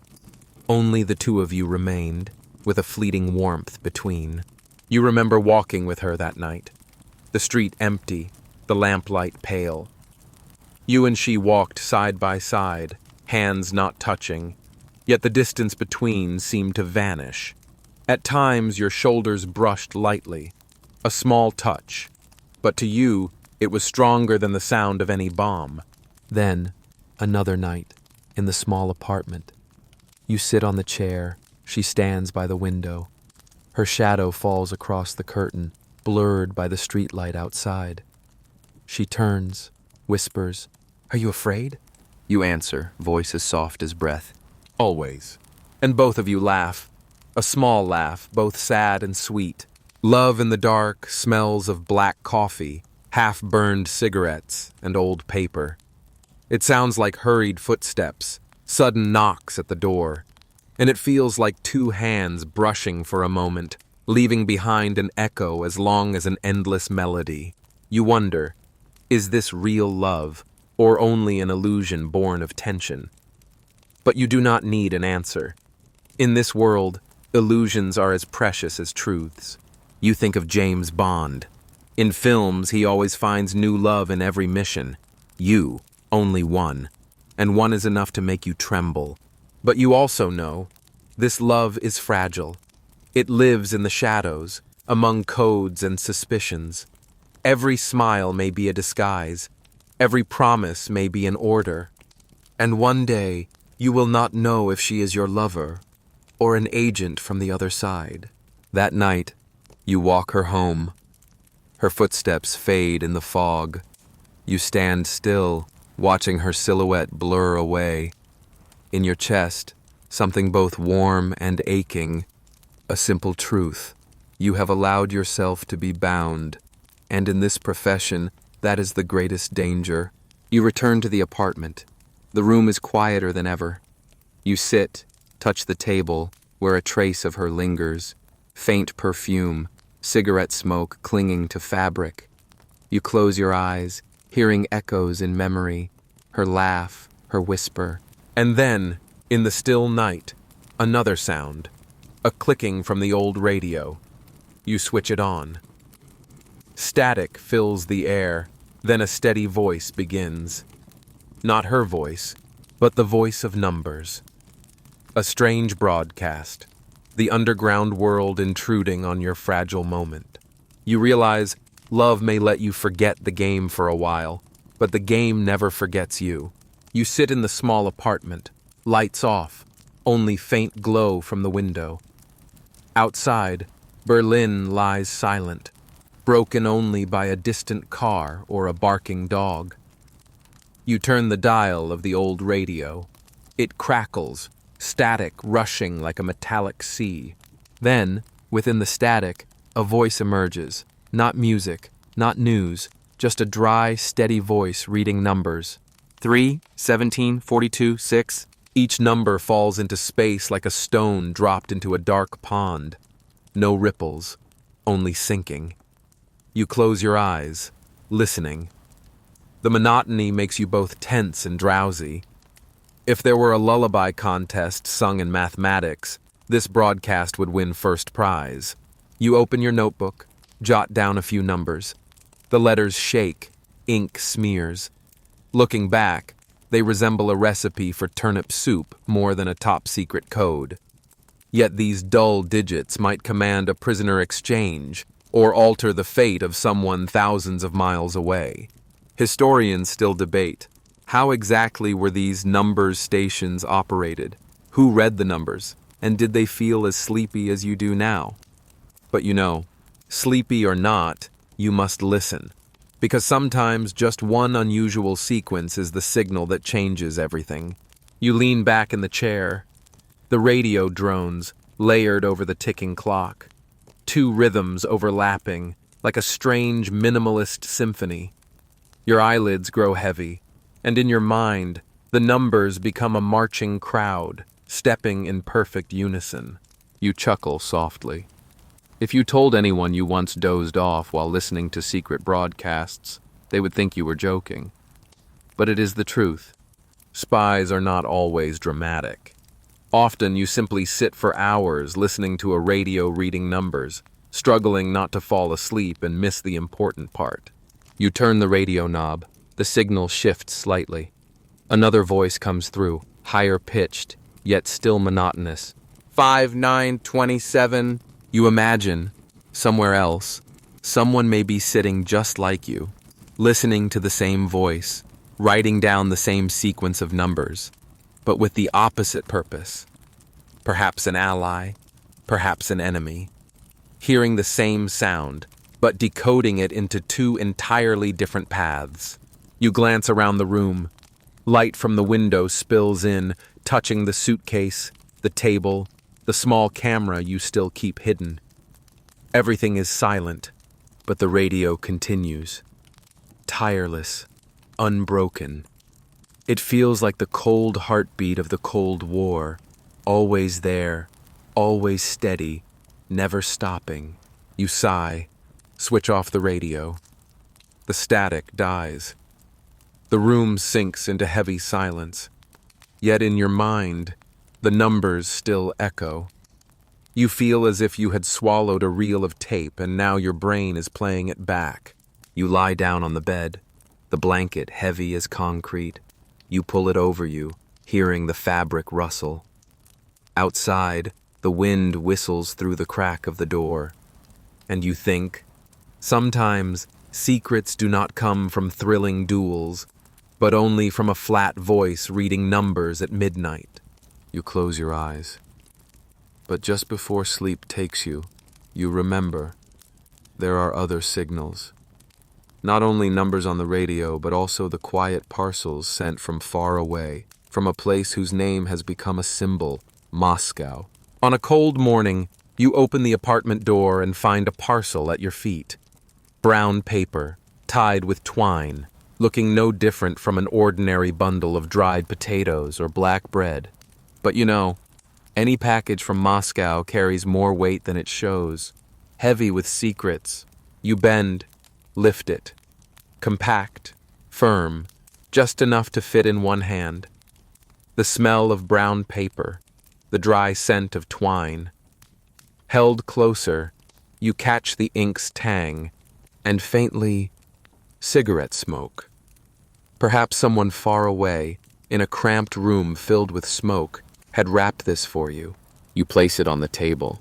Only the two of you remained, with a fleeting warmth between. You remember walking with her that night. The street empty, the lamplight pale. You and she walked side by side, hands not touching, yet the distance between seemed to vanish. At times your shoulders brushed lightly, a small touch, but to you it was stronger than the sound of any bomb. Then, another night, in the small apartment. You sit on the chair, she stands by the window. Her shadow falls across the curtain, blurred by the streetlight outside. She turns, whispers, "Are you afraid?" You answer, voice as soft as breath. "Always." And both of you laugh. A small laugh, both sad and sweet. Love in the dark, smells of black coffee, half-burned cigarettes, and old paper. It sounds like hurried footsteps, sudden knocks at the door, and it feels like two hands brushing for a moment, leaving behind an echo as long as an endless melody. You wonder, is this real love, or only an illusion born of tension? But you do not need an answer. In this world, illusions are as precious as truths. You think of James Bond. In films, he always finds new love in every mission. You, only one. And one is enough to make you tremble. But you also know, this love is fragile. It lives in the shadows, among codes and suspicions. Every smile may be a disguise. Every promise may be an order. And one day, you will not know if she is your lover or an agent from the other side. That night, you walk her home. Her footsteps fade in the fog. You stand still, watching her silhouette blur away. In your chest, something both warm and aching. A simple truth. You have allowed yourself to be bound. And in this profession, that is the greatest danger. You return to the apartment. The room is quieter than ever. You sit, touch the table, where a trace of her lingers. Faint perfume, cigarette smoke clinging to fabric. You close your eyes, hearing echoes in memory, her laugh, her whisper. And then, in the still night, another sound, a clicking from the old radio. You switch it on. Static fills the air, then a steady voice begins. Not her voice, but the voice of numbers. A strange broadcast, the underground world intruding on your fragile moment. You realize love may let you forget the game for a while, but the game never forgets you. You sit in the small apartment, lights off, only faint glow from the window. Outside, Berlin lies silent, broken only by a distant car or a barking dog. You turn the dial of the old radio. It crackles, static rushing like a metallic sea. Then, within the static, a voice emerges. Not music, not news, just a dry, steady voice reading numbers. 3, 17, 42, 6. Each number falls into space like a stone dropped into a dark pond. No ripples, only sinking. You close your eyes, listening. The monotony makes you both tense and drowsy. If there were a lullaby contest sung in mathematics, this broadcast would win first prize. You open your notebook, jot down a few numbers. The letters shake, ink smears. Looking back, they resemble a recipe for turnip soup more than a top-secret code. Yet these dull digits might command a prisoner exchange, or alter the fate of someone thousands of miles away. Historians still debate, how exactly were these numbers stations operated? Who read the numbers? And did they feel as sleepy as you do now? But sleepy or not, you must listen. Because sometimes just one unusual sequence is the signal that changes everything. You lean back in the chair. The radio drones, layered over the ticking clock. Two rhythms overlapping, like a strange minimalist symphony. Your eyelids grow heavy, and in your mind, the numbers become a marching crowd, stepping in perfect unison. You chuckle softly. If you told anyone you once dozed off while listening to secret broadcasts, they would think you were joking. But it is the truth. Spies are not always dramatic. Often you simply sit for hours listening to a radio reading numbers, struggling not to fall asleep and miss the important part. You turn the radio knob. The signal shifts slightly. Another voice comes through, higher pitched, yet still monotonous. 5927. You imagine, somewhere else, someone may be sitting just like you, listening to the same voice, writing down the same sequence of numbers, but with the opposite purpose. Perhaps an ally, perhaps an enemy. Hearing the same sound, but decoding it into two entirely different paths. You glance around the room. Light from the window spills in, touching the suitcase, the table, the small camera you still keep hidden. Everything is silent, but the radio continues. Tireless, unbroken. It feels like the cold heartbeat of the Cold War, always there, always steady, never stopping. You sigh, switch off the radio. The static dies. The room sinks into heavy silence. Yet in your mind, the numbers still echo. You feel as if you had swallowed a reel of tape and now your brain is playing it back. You lie down on the bed, the blanket heavy as concrete. You pull it over you, hearing the fabric rustle. Outside, the wind whistles through the crack of the door. And you think, sometimes secrets do not come from thrilling duels, but only from a flat voice reading numbers at midnight. You close your eyes. But just before sleep takes you, you remember there are other signals. Not only numbers on the radio, but also the quiet parcels sent from far away, from a place whose name has become a symbol, Moscow. On a cold morning, you open the apartment door and find a parcel at your feet. Brown paper, tied with twine, looking no different from an ordinary bundle of dried potatoes or black bread. But any package from Moscow carries more weight than it shows. Heavy with secrets. You bend, lift it. Compact, firm, just enough to fit in one hand. The smell of brown paper, the dry scent of twine. Held closer, you catch the ink's tang, and faintly, cigarette smoke. Perhaps someone far away, in a cramped room filled with smoke, had wrapped this for you. You place it on the table.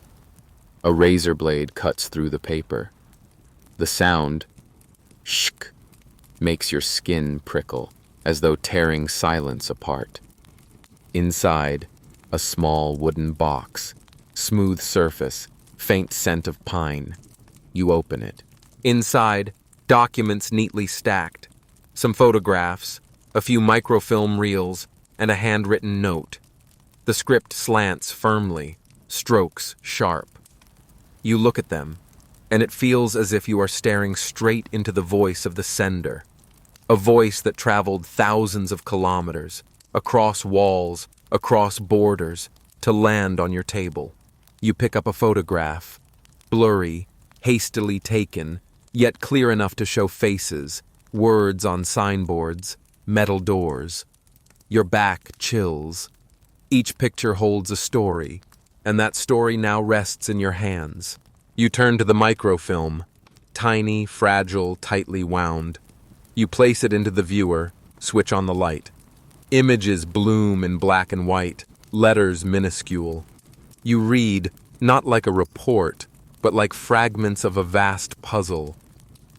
A razor blade cuts through the paper. The sound, shk, makes your skin prickle, as though tearing silence apart. Inside, a small wooden box, smooth surface, faint scent of pine. You open it. Inside, documents neatly stacked. Some photographs, a few microfilm reels, and a handwritten note. The script slants firmly, strokes sharp. You look at them, and it feels as if you are staring straight into the voice of the sender. A voice that traveled thousands of kilometers, across walls, across borders, to land on your table. You pick up a photograph, blurry, hastily taken, yet clear enough to show faces, words on signboards, metal doors. Your back chills. Each picture holds a story, and that story now rests in your hands. You turn to the microfilm, tiny, fragile, tightly wound. You place it into the viewer, switch on the light. Images bloom in black and white, letters minuscule. You read, not like a report, but like fragments of a vast puzzle.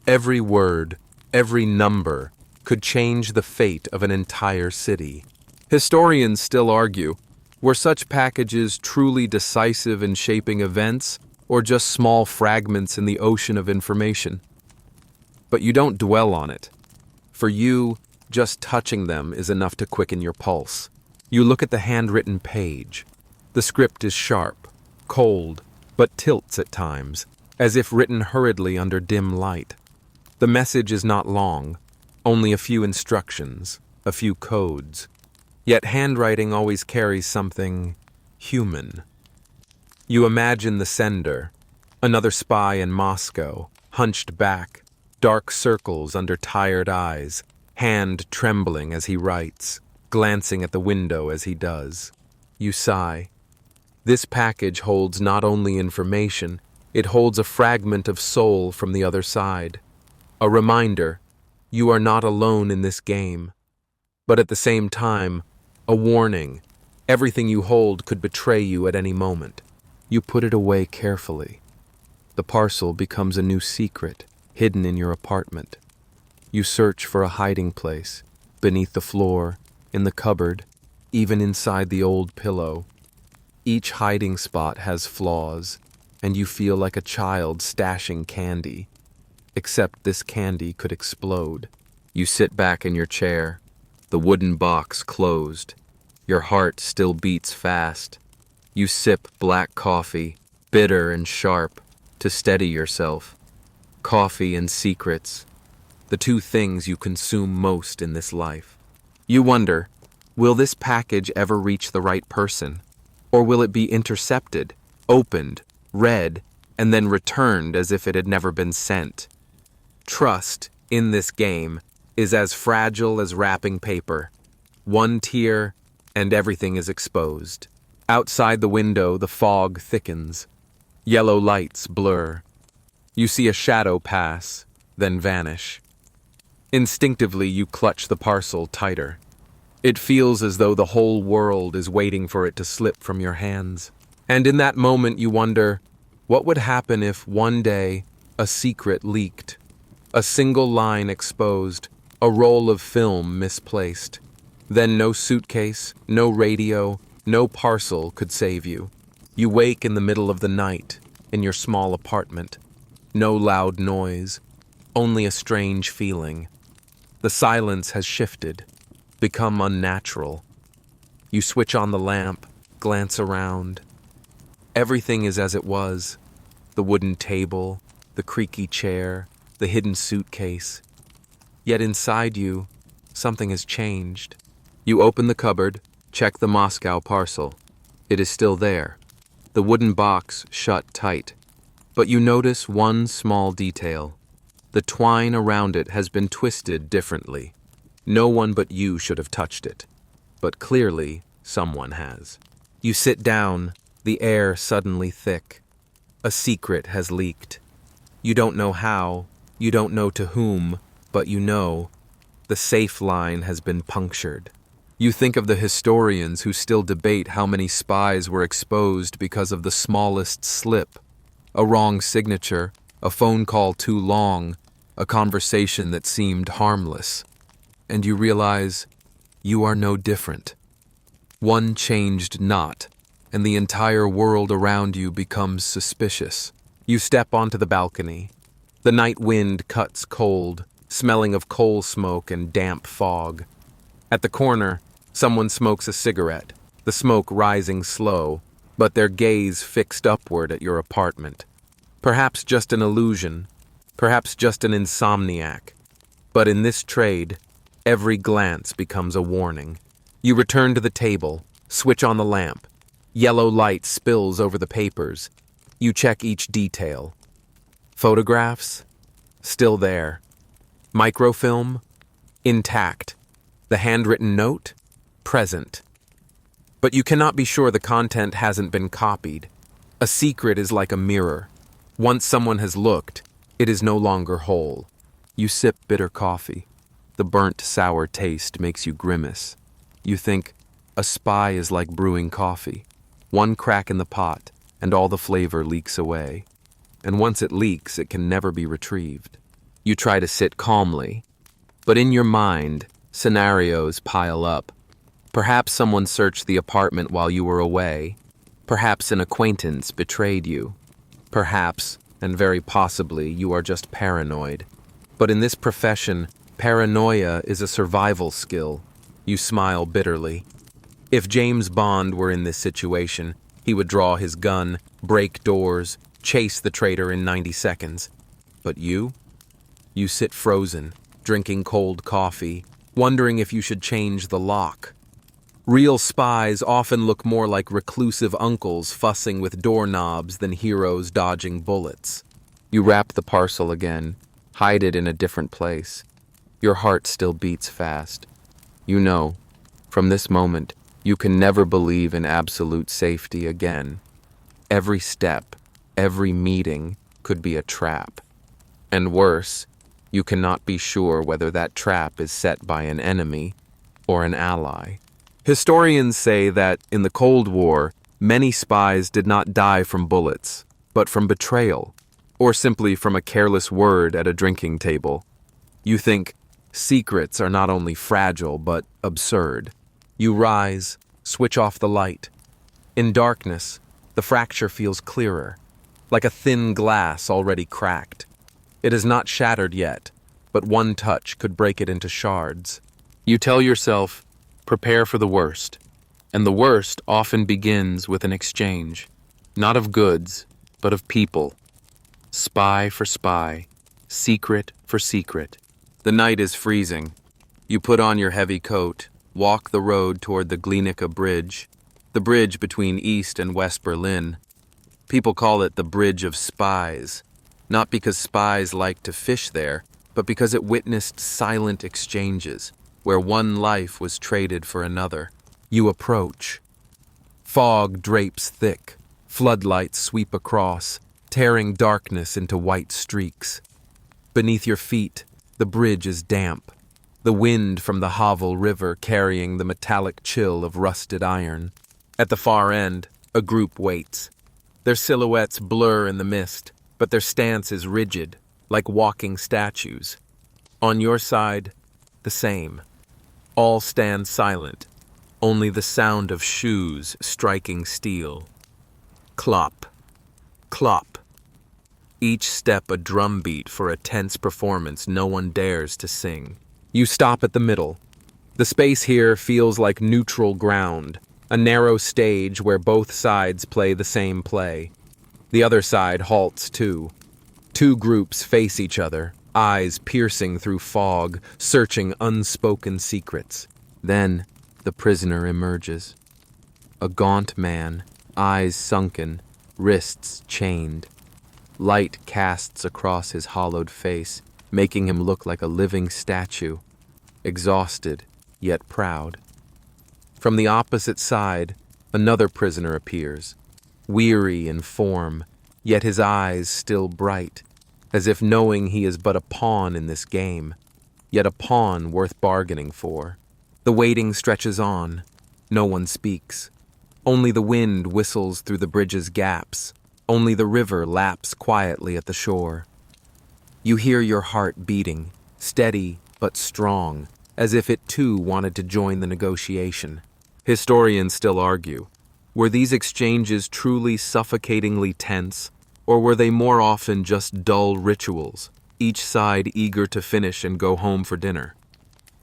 Every word, every number, could change the fate of an entire city. Historians still argue, were such packages truly decisive in shaping events, or just small fragments in the ocean of information? But you don't dwell on it. For you, just touching them is enough to quicken your pulse. You look at the handwritten page. The script is sharp, cold, but tilts at times, as if written hurriedly under dim light. The message is not long, only a few instructions, a few codes. Yet handwriting always carries something human. You imagine the sender, another spy in Moscow, hunched back, dark circles under tired eyes, hand trembling as he writes, glancing at the window as he does. You sigh. This package holds not only information, it holds a fragment of soul from the other side. A reminder, you are not alone in this game. But at the same time, a warning, everything you hold could betray you at any moment. You put it away carefully. The parcel becomes a new secret, hidden in your apartment. You search for a hiding place, beneath the floor, in the cupboard, even inside the old pillow. Each hiding spot has flaws, and you feel like a child stashing candy. Except this candy could explode. You sit back in your chair, the wooden box closed. Your heart still beats fast. You sip black coffee, bitter and sharp, to steady yourself. Coffee and secrets, the two things you consume most in this life. You wonder, will this package ever reach the right person? Or will it be intercepted, opened, read, and then returned as if it had never been sent? Trust, in this game, is as fragile as wrapping paper. One tear, and everything is exposed. Outside the window, the fog thickens. Yellow lights blur. You see a shadow pass, then vanish. Instinctively, you clutch the parcel tighter. It feels as though the whole world is waiting for it to slip from your hands. And in that moment, you wonder, what would happen if one day a secret leaked? A single line exposed, a roll of film misplaced. Then no suitcase, no radio, no parcel could save you. You wake in the middle of the night, in your small apartment. No loud noise, only a strange feeling. The silence has shifted, become unnatural. You switch on the lamp, glance around. Everything is as it was. The wooden table, the creaky chair, the hidden suitcase. Yet inside you, something has changed. You open the cupboard, check the Moscow parcel. It is still there, the wooden box shut tight. But you notice one small detail. The twine around it has been twisted differently. No one but you should have touched it. But clearly, someone has. You sit down, the air suddenly thick. A secret has leaked. You don't know how, you don't know to whom, but you know, the safe line has been punctured. You think of the historians who still debate how many spies were exposed because of the smallest slip. A wrong signature, a phone call too long, a conversation that seemed harmless. And you realize you are no different. One changed knot, and the entire world around you becomes suspicious. You step onto the balcony. The night wind cuts cold, smelling of coal smoke and damp fog. At the corner, someone smokes a cigarette, the smoke rising slow, but their gaze fixed upward at your apartment. Perhaps just an illusion, perhaps just an insomniac. But in this trade, every glance becomes a warning. You return to the table, switch on the lamp. Yellow light spills over the papers. You check each detail. Photographs? Still there. Microfilm? Intact. The handwritten note? Present. But you cannot be sure the content hasn't been copied. A secret is like a mirror. Once someone has looked, it is no longer whole. You sip bitter coffee. The burnt, sour taste makes you grimace. You think, a spy is like brewing coffee. One crack in the pot, and all the flavor leaks away. and once it leaks, it can never be retrieved. You try to sit calmly, but in your mind, scenarios pile up. Perhaps someone searched the apartment while you were away. Perhaps an acquaintance betrayed you. Perhaps, and very possibly, you are just paranoid. But in this profession, paranoia is a survival skill. You smile bitterly. If James Bond were in this situation, he would draw his gun, break doors, chase the traitor in 90 seconds. But you? You sit frozen, drinking cold coffee, wondering if you should change the lock. Real spies often look more like reclusive uncles fussing with doorknobs than heroes dodging bullets. You wrap the parcel again, hide it in a different place. Your heart still beats fast. You know, from this moment, you can never believe in absolute safety again. Every step, every meeting could be a trap. And worse, you cannot be sure whether that trap is set by an enemy or an ally. Historians say that in the Cold War, many spies did not die from bullets, but from betrayal, or simply from a careless word at a drinking table. You think secrets are not only fragile, but absurd. You rise, switch off the light. In darkness, the fracture feels clearer, like a thin glass already cracked. It is not shattered yet, but one touch could break it into shards. You tell yourself, prepare for the worst, and the worst often begins with an exchange, not of goods, but of people. Spy for spy, secret for secret. The night is freezing. You put on your heavy coat, walk the road toward the Glienicke Bridge, the bridge between East and West Berlin. People call it the Bridge of Spies, not because spies like to fish there, but because it witnessed silent exchanges, where one life was traded for another. You approach. Fog drapes thick, floodlights sweep across, tearing darkness into white streaks. Beneath your feet, the bridge is damp, the wind from the Havel River carrying the metallic chill of rusted iron. At the far end, a group waits. Their silhouettes blur in the mist, but their stance is rigid, like walking statues. On your side, the same. All stand silent, only the sound of shoes striking steel. Clop, clop. Each step a drumbeat for a tense performance no one dares to sing. You stop at the middle. The space here feels like neutral ground, a narrow stage where both sides play the same play. The other side halts too. Two groups face each other, eyes piercing through fog, searching unspoken secrets. Then, the prisoner emerges. A gaunt man, eyes sunken, wrists chained. Light casts across his hollowed face, making him look like a living statue, exhausted, yet proud. From the opposite side, another prisoner appears, weary in form, yet his eyes still bright, as if knowing he is but a pawn in this game, yet a pawn worth bargaining for. The waiting stretches on. No one speaks. Only the wind whistles through the bridge's gaps. Only the river laps quietly at the shore. You hear your heart beating, steady but strong, as if it too wanted to join the negotiation. Historians still argue. Were these exchanges truly suffocatingly tense, or were they more often just dull rituals, each side eager to finish and go home for dinner?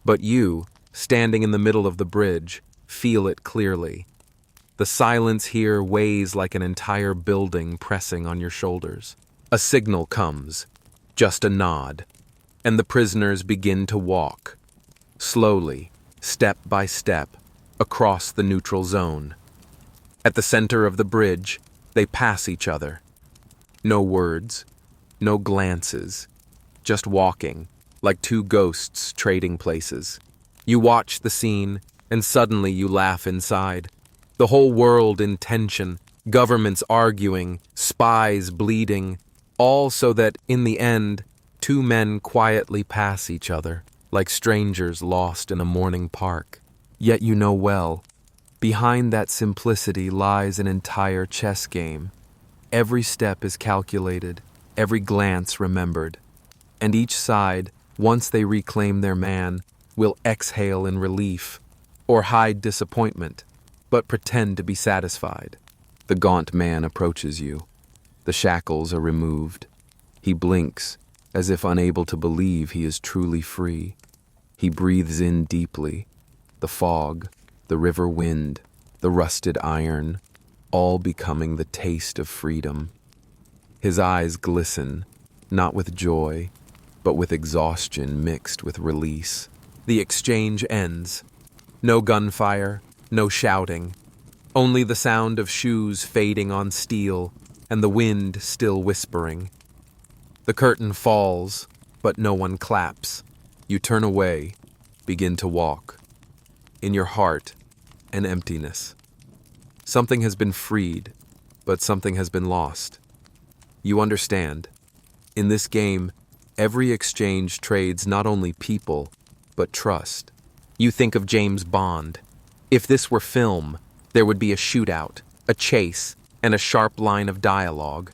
But you, standing in the middle of the bridge, feel it clearly. The silence here weighs like an entire building pressing on your shoulders. A signal comes, just a nod, and the prisoners begin to walk, slowly, step by step, across the neutral zone. At the center of the bridge, they pass each other. No words, no glances, just walking, like two ghosts trading places. You watch the scene, and suddenly you laugh inside. The whole world in tension, governments arguing, spies bleeding, all so that, in the end, two men quietly pass each other, like strangers lost in a morning park. Yet you know well, behind that simplicity lies an entire chess game. Every step is calculated, every glance remembered. And each side, once they reclaim their man, will exhale in relief, or hide disappointment, but pretend to be satisfied. The gaunt man approaches you. The shackles are removed. He blinks, as if unable to believe he is truly free. He breathes in deeply. The fog, the river wind, the rusted iron, all becoming the taste of freedom. His eyes glisten, not with joy, but with exhaustion mixed with release. The exchange ends. No gunfire, no shouting, only the sound of shoes fading on steel and the wind still whispering. The curtain falls, but no one claps. You turn away, begin to walk. In your heart, an emptiness. Something has been freed, but something has been lost. You understand. In this game, every exchange trades not only people, but trust. You think of James Bond. If this were film, there would be a shootout, a chase, and a sharp line of dialogue.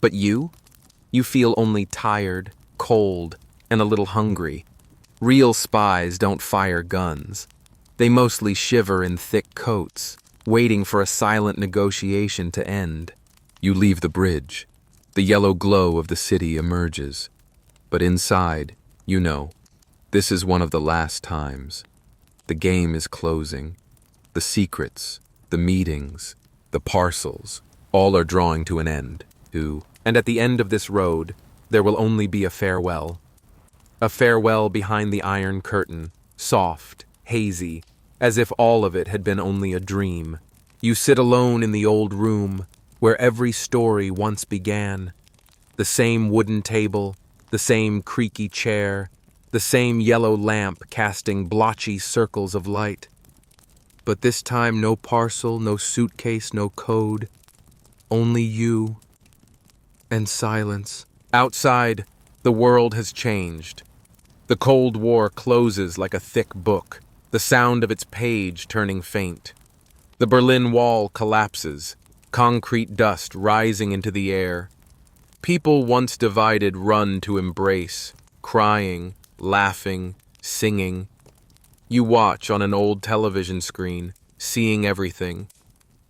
But you feel only tired, cold, and a little hungry. Real spies don't fire guns. They mostly shiver in thick coats, waiting for a silent negotiation to end. You leave the bridge. The yellow glow of the city emerges. But inside, you know, this is one of the last times. The game is closing. The secrets, the meetings, the parcels, all are drawing to an end. And at the end of this road, there will only be a farewell. A farewell behind the iron curtain, soft, hazy, as if all of it had been only a dream. You sit alone in the old room, where every story once began. The same wooden table, the same creaky chair, the same yellow lamp casting blotchy circles of light. But this time no parcel, no suitcase, no code. Only you and silence. Outside, the world has changed. The Cold War closes like a thick book, the sound of its page turning faint. The Berlin Wall collapses, concrete dust rising into the air. People once divided run to embrace, crying, laughing, singing. You watch on an old television screen, seeing everything,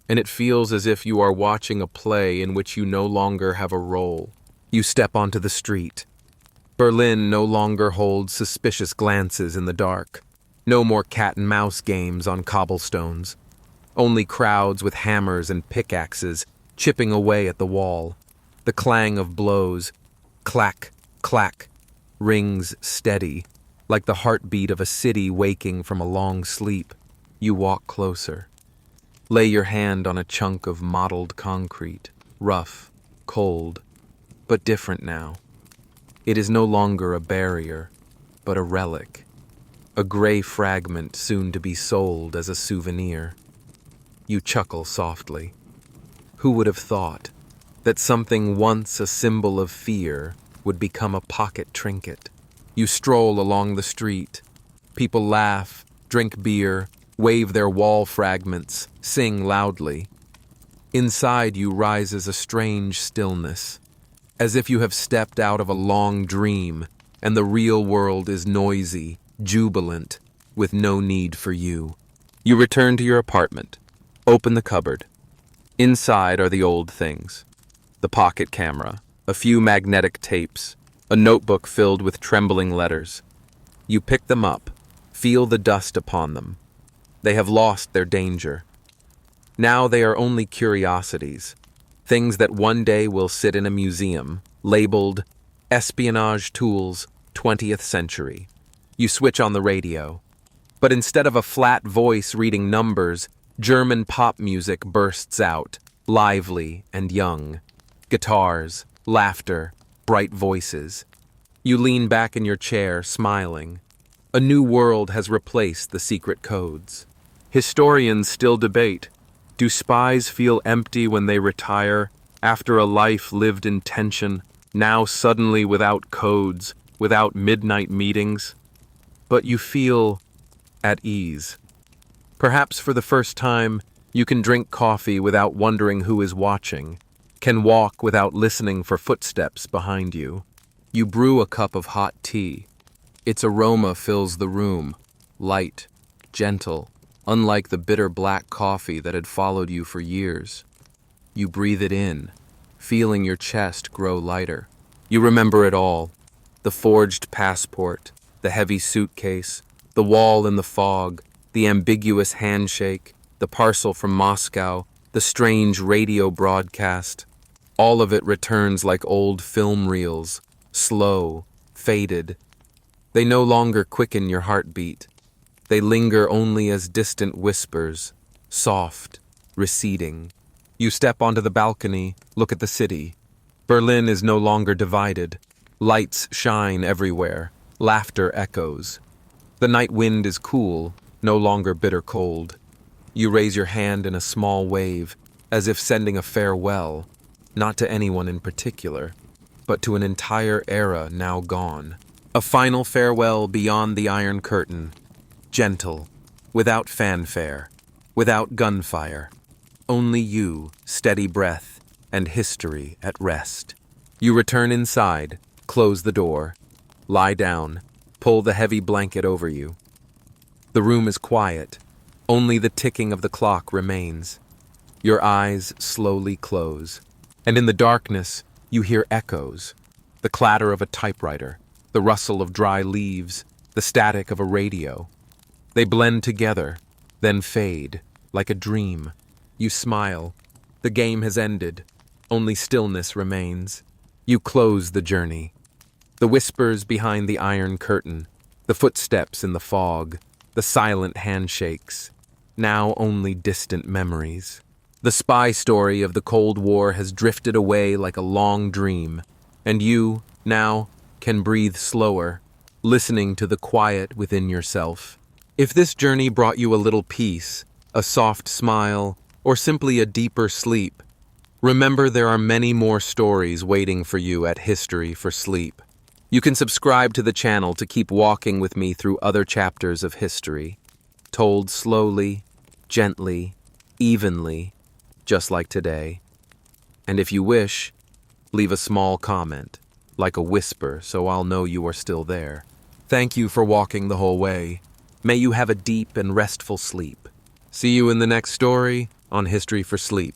and it feels as if you are watching a play in which you no longer have a role. You step onto the street. Berlin no longer holds suspicious glances in the dark. No more cat and mouse games on cobblestones. Only crowds with hammers and pickaxes chipping away at the wall. The clang of blows, clack, clack, rings steady, like the heartbeat of a city waking from a long sleep. You walk closer. Lay your hand on a chunk of mottled concrete, rough, cold, but different now. It is no longer a barrier, but a relic, a gray fragment soon to be sold as a souvenir. You chuckle softly. Who would have thought that something once a symbol of fear would become a pocket trinket? You stroll along the street. People laugh, drink beer, wave their wall fragments, sing loudly. Inside you rises a strange stillness, as if you have stepped out of a long dream and the real world is noisy, jubilant, with no need for you. You return to your apartment, open the cupboard. Inside are the old things. The pocket camera, a few magnetic tapes, a notebook filled with trembling letters. You pick them up, feel the dust upon them. They have lost their danger. Now they are only curiosities, things that one day will sit in a museum, labeled Espionage Tools, 20th Century. You switch on the radio. But instead of a flat voice reading numbers, German pop music bursts out, lively and young. Guitars, laughter, bright voices. You lean back in your chair, smiling. A new world has replaced the secret codes. Historians still debate. Do spies feel empty when they retire, after a life lived in tension, now suddenly without codes, without midnight meetings? But you feel at ease. Perhaps for the first time, you can drink coffee without wondering who is watching. can walk without listening for footsteps behind you. You brew a cup of hot tea. Its aroma fills the room, light, gentle, unlike the bitter black coffee that had followed you for years. You breathe it in, feeling your chest grow lighter. You remember it all: the forged passport, the heavy suitcase, the wall in the fog, the ambiguous handshake, the parcel from Moscow, the strange radio broadcast. All of it returns like old film reels, slow, faded. They no longer quicken your heartbeat. They linger only as distant whispers, soft, receding. You step onto the balcony, look at the city. Berlin is no longer divided. Lights shine everywhere. Laughter echoes. The night wind is cool, no longer bitter cold. You raise your hand in a small wave, as if sending a farewell, not to anyone in particular, but to an entire era now gone. A final farewell beyond the Iron Curtain, gentle, without fanfare, without gunfire. Only you, steady breath, and history at rest. You return inside, close the door, lie down, pull the heavy blanket over you. The room is quiet. Only the ticking of the clock remains. Your eyes slowly close, and in the darkness you hear echoes, the clatter of a typewriter, the rustle of dry leaves, the static of a radio. They blend together, then fade, like a dream. You smile. The game has ended. Only stillness remains. You close the journey. The whispers behind the Iron Curtain, the footsteps in the fog, the silent handshakes, now only distant memories. The spy story of the Cold War has drifted away like a long dream, and you, now, can breathe slower, listening to the quiet within yourself. If this journey brought you a little peace, a soft smile, or simply a deeper sleep, remember there are many more stories waiting for you at History for Sleep. You can subscribe to the channel to keep walking with me through other chapters of history, told slowly, gently, evenly, just like today. And if you wish, leave a small comment, like a whisper, so I'll know you are still there. Thank you for walking the whole way. May you have a deep and restful sleep. See you in the next story on History for Sleep.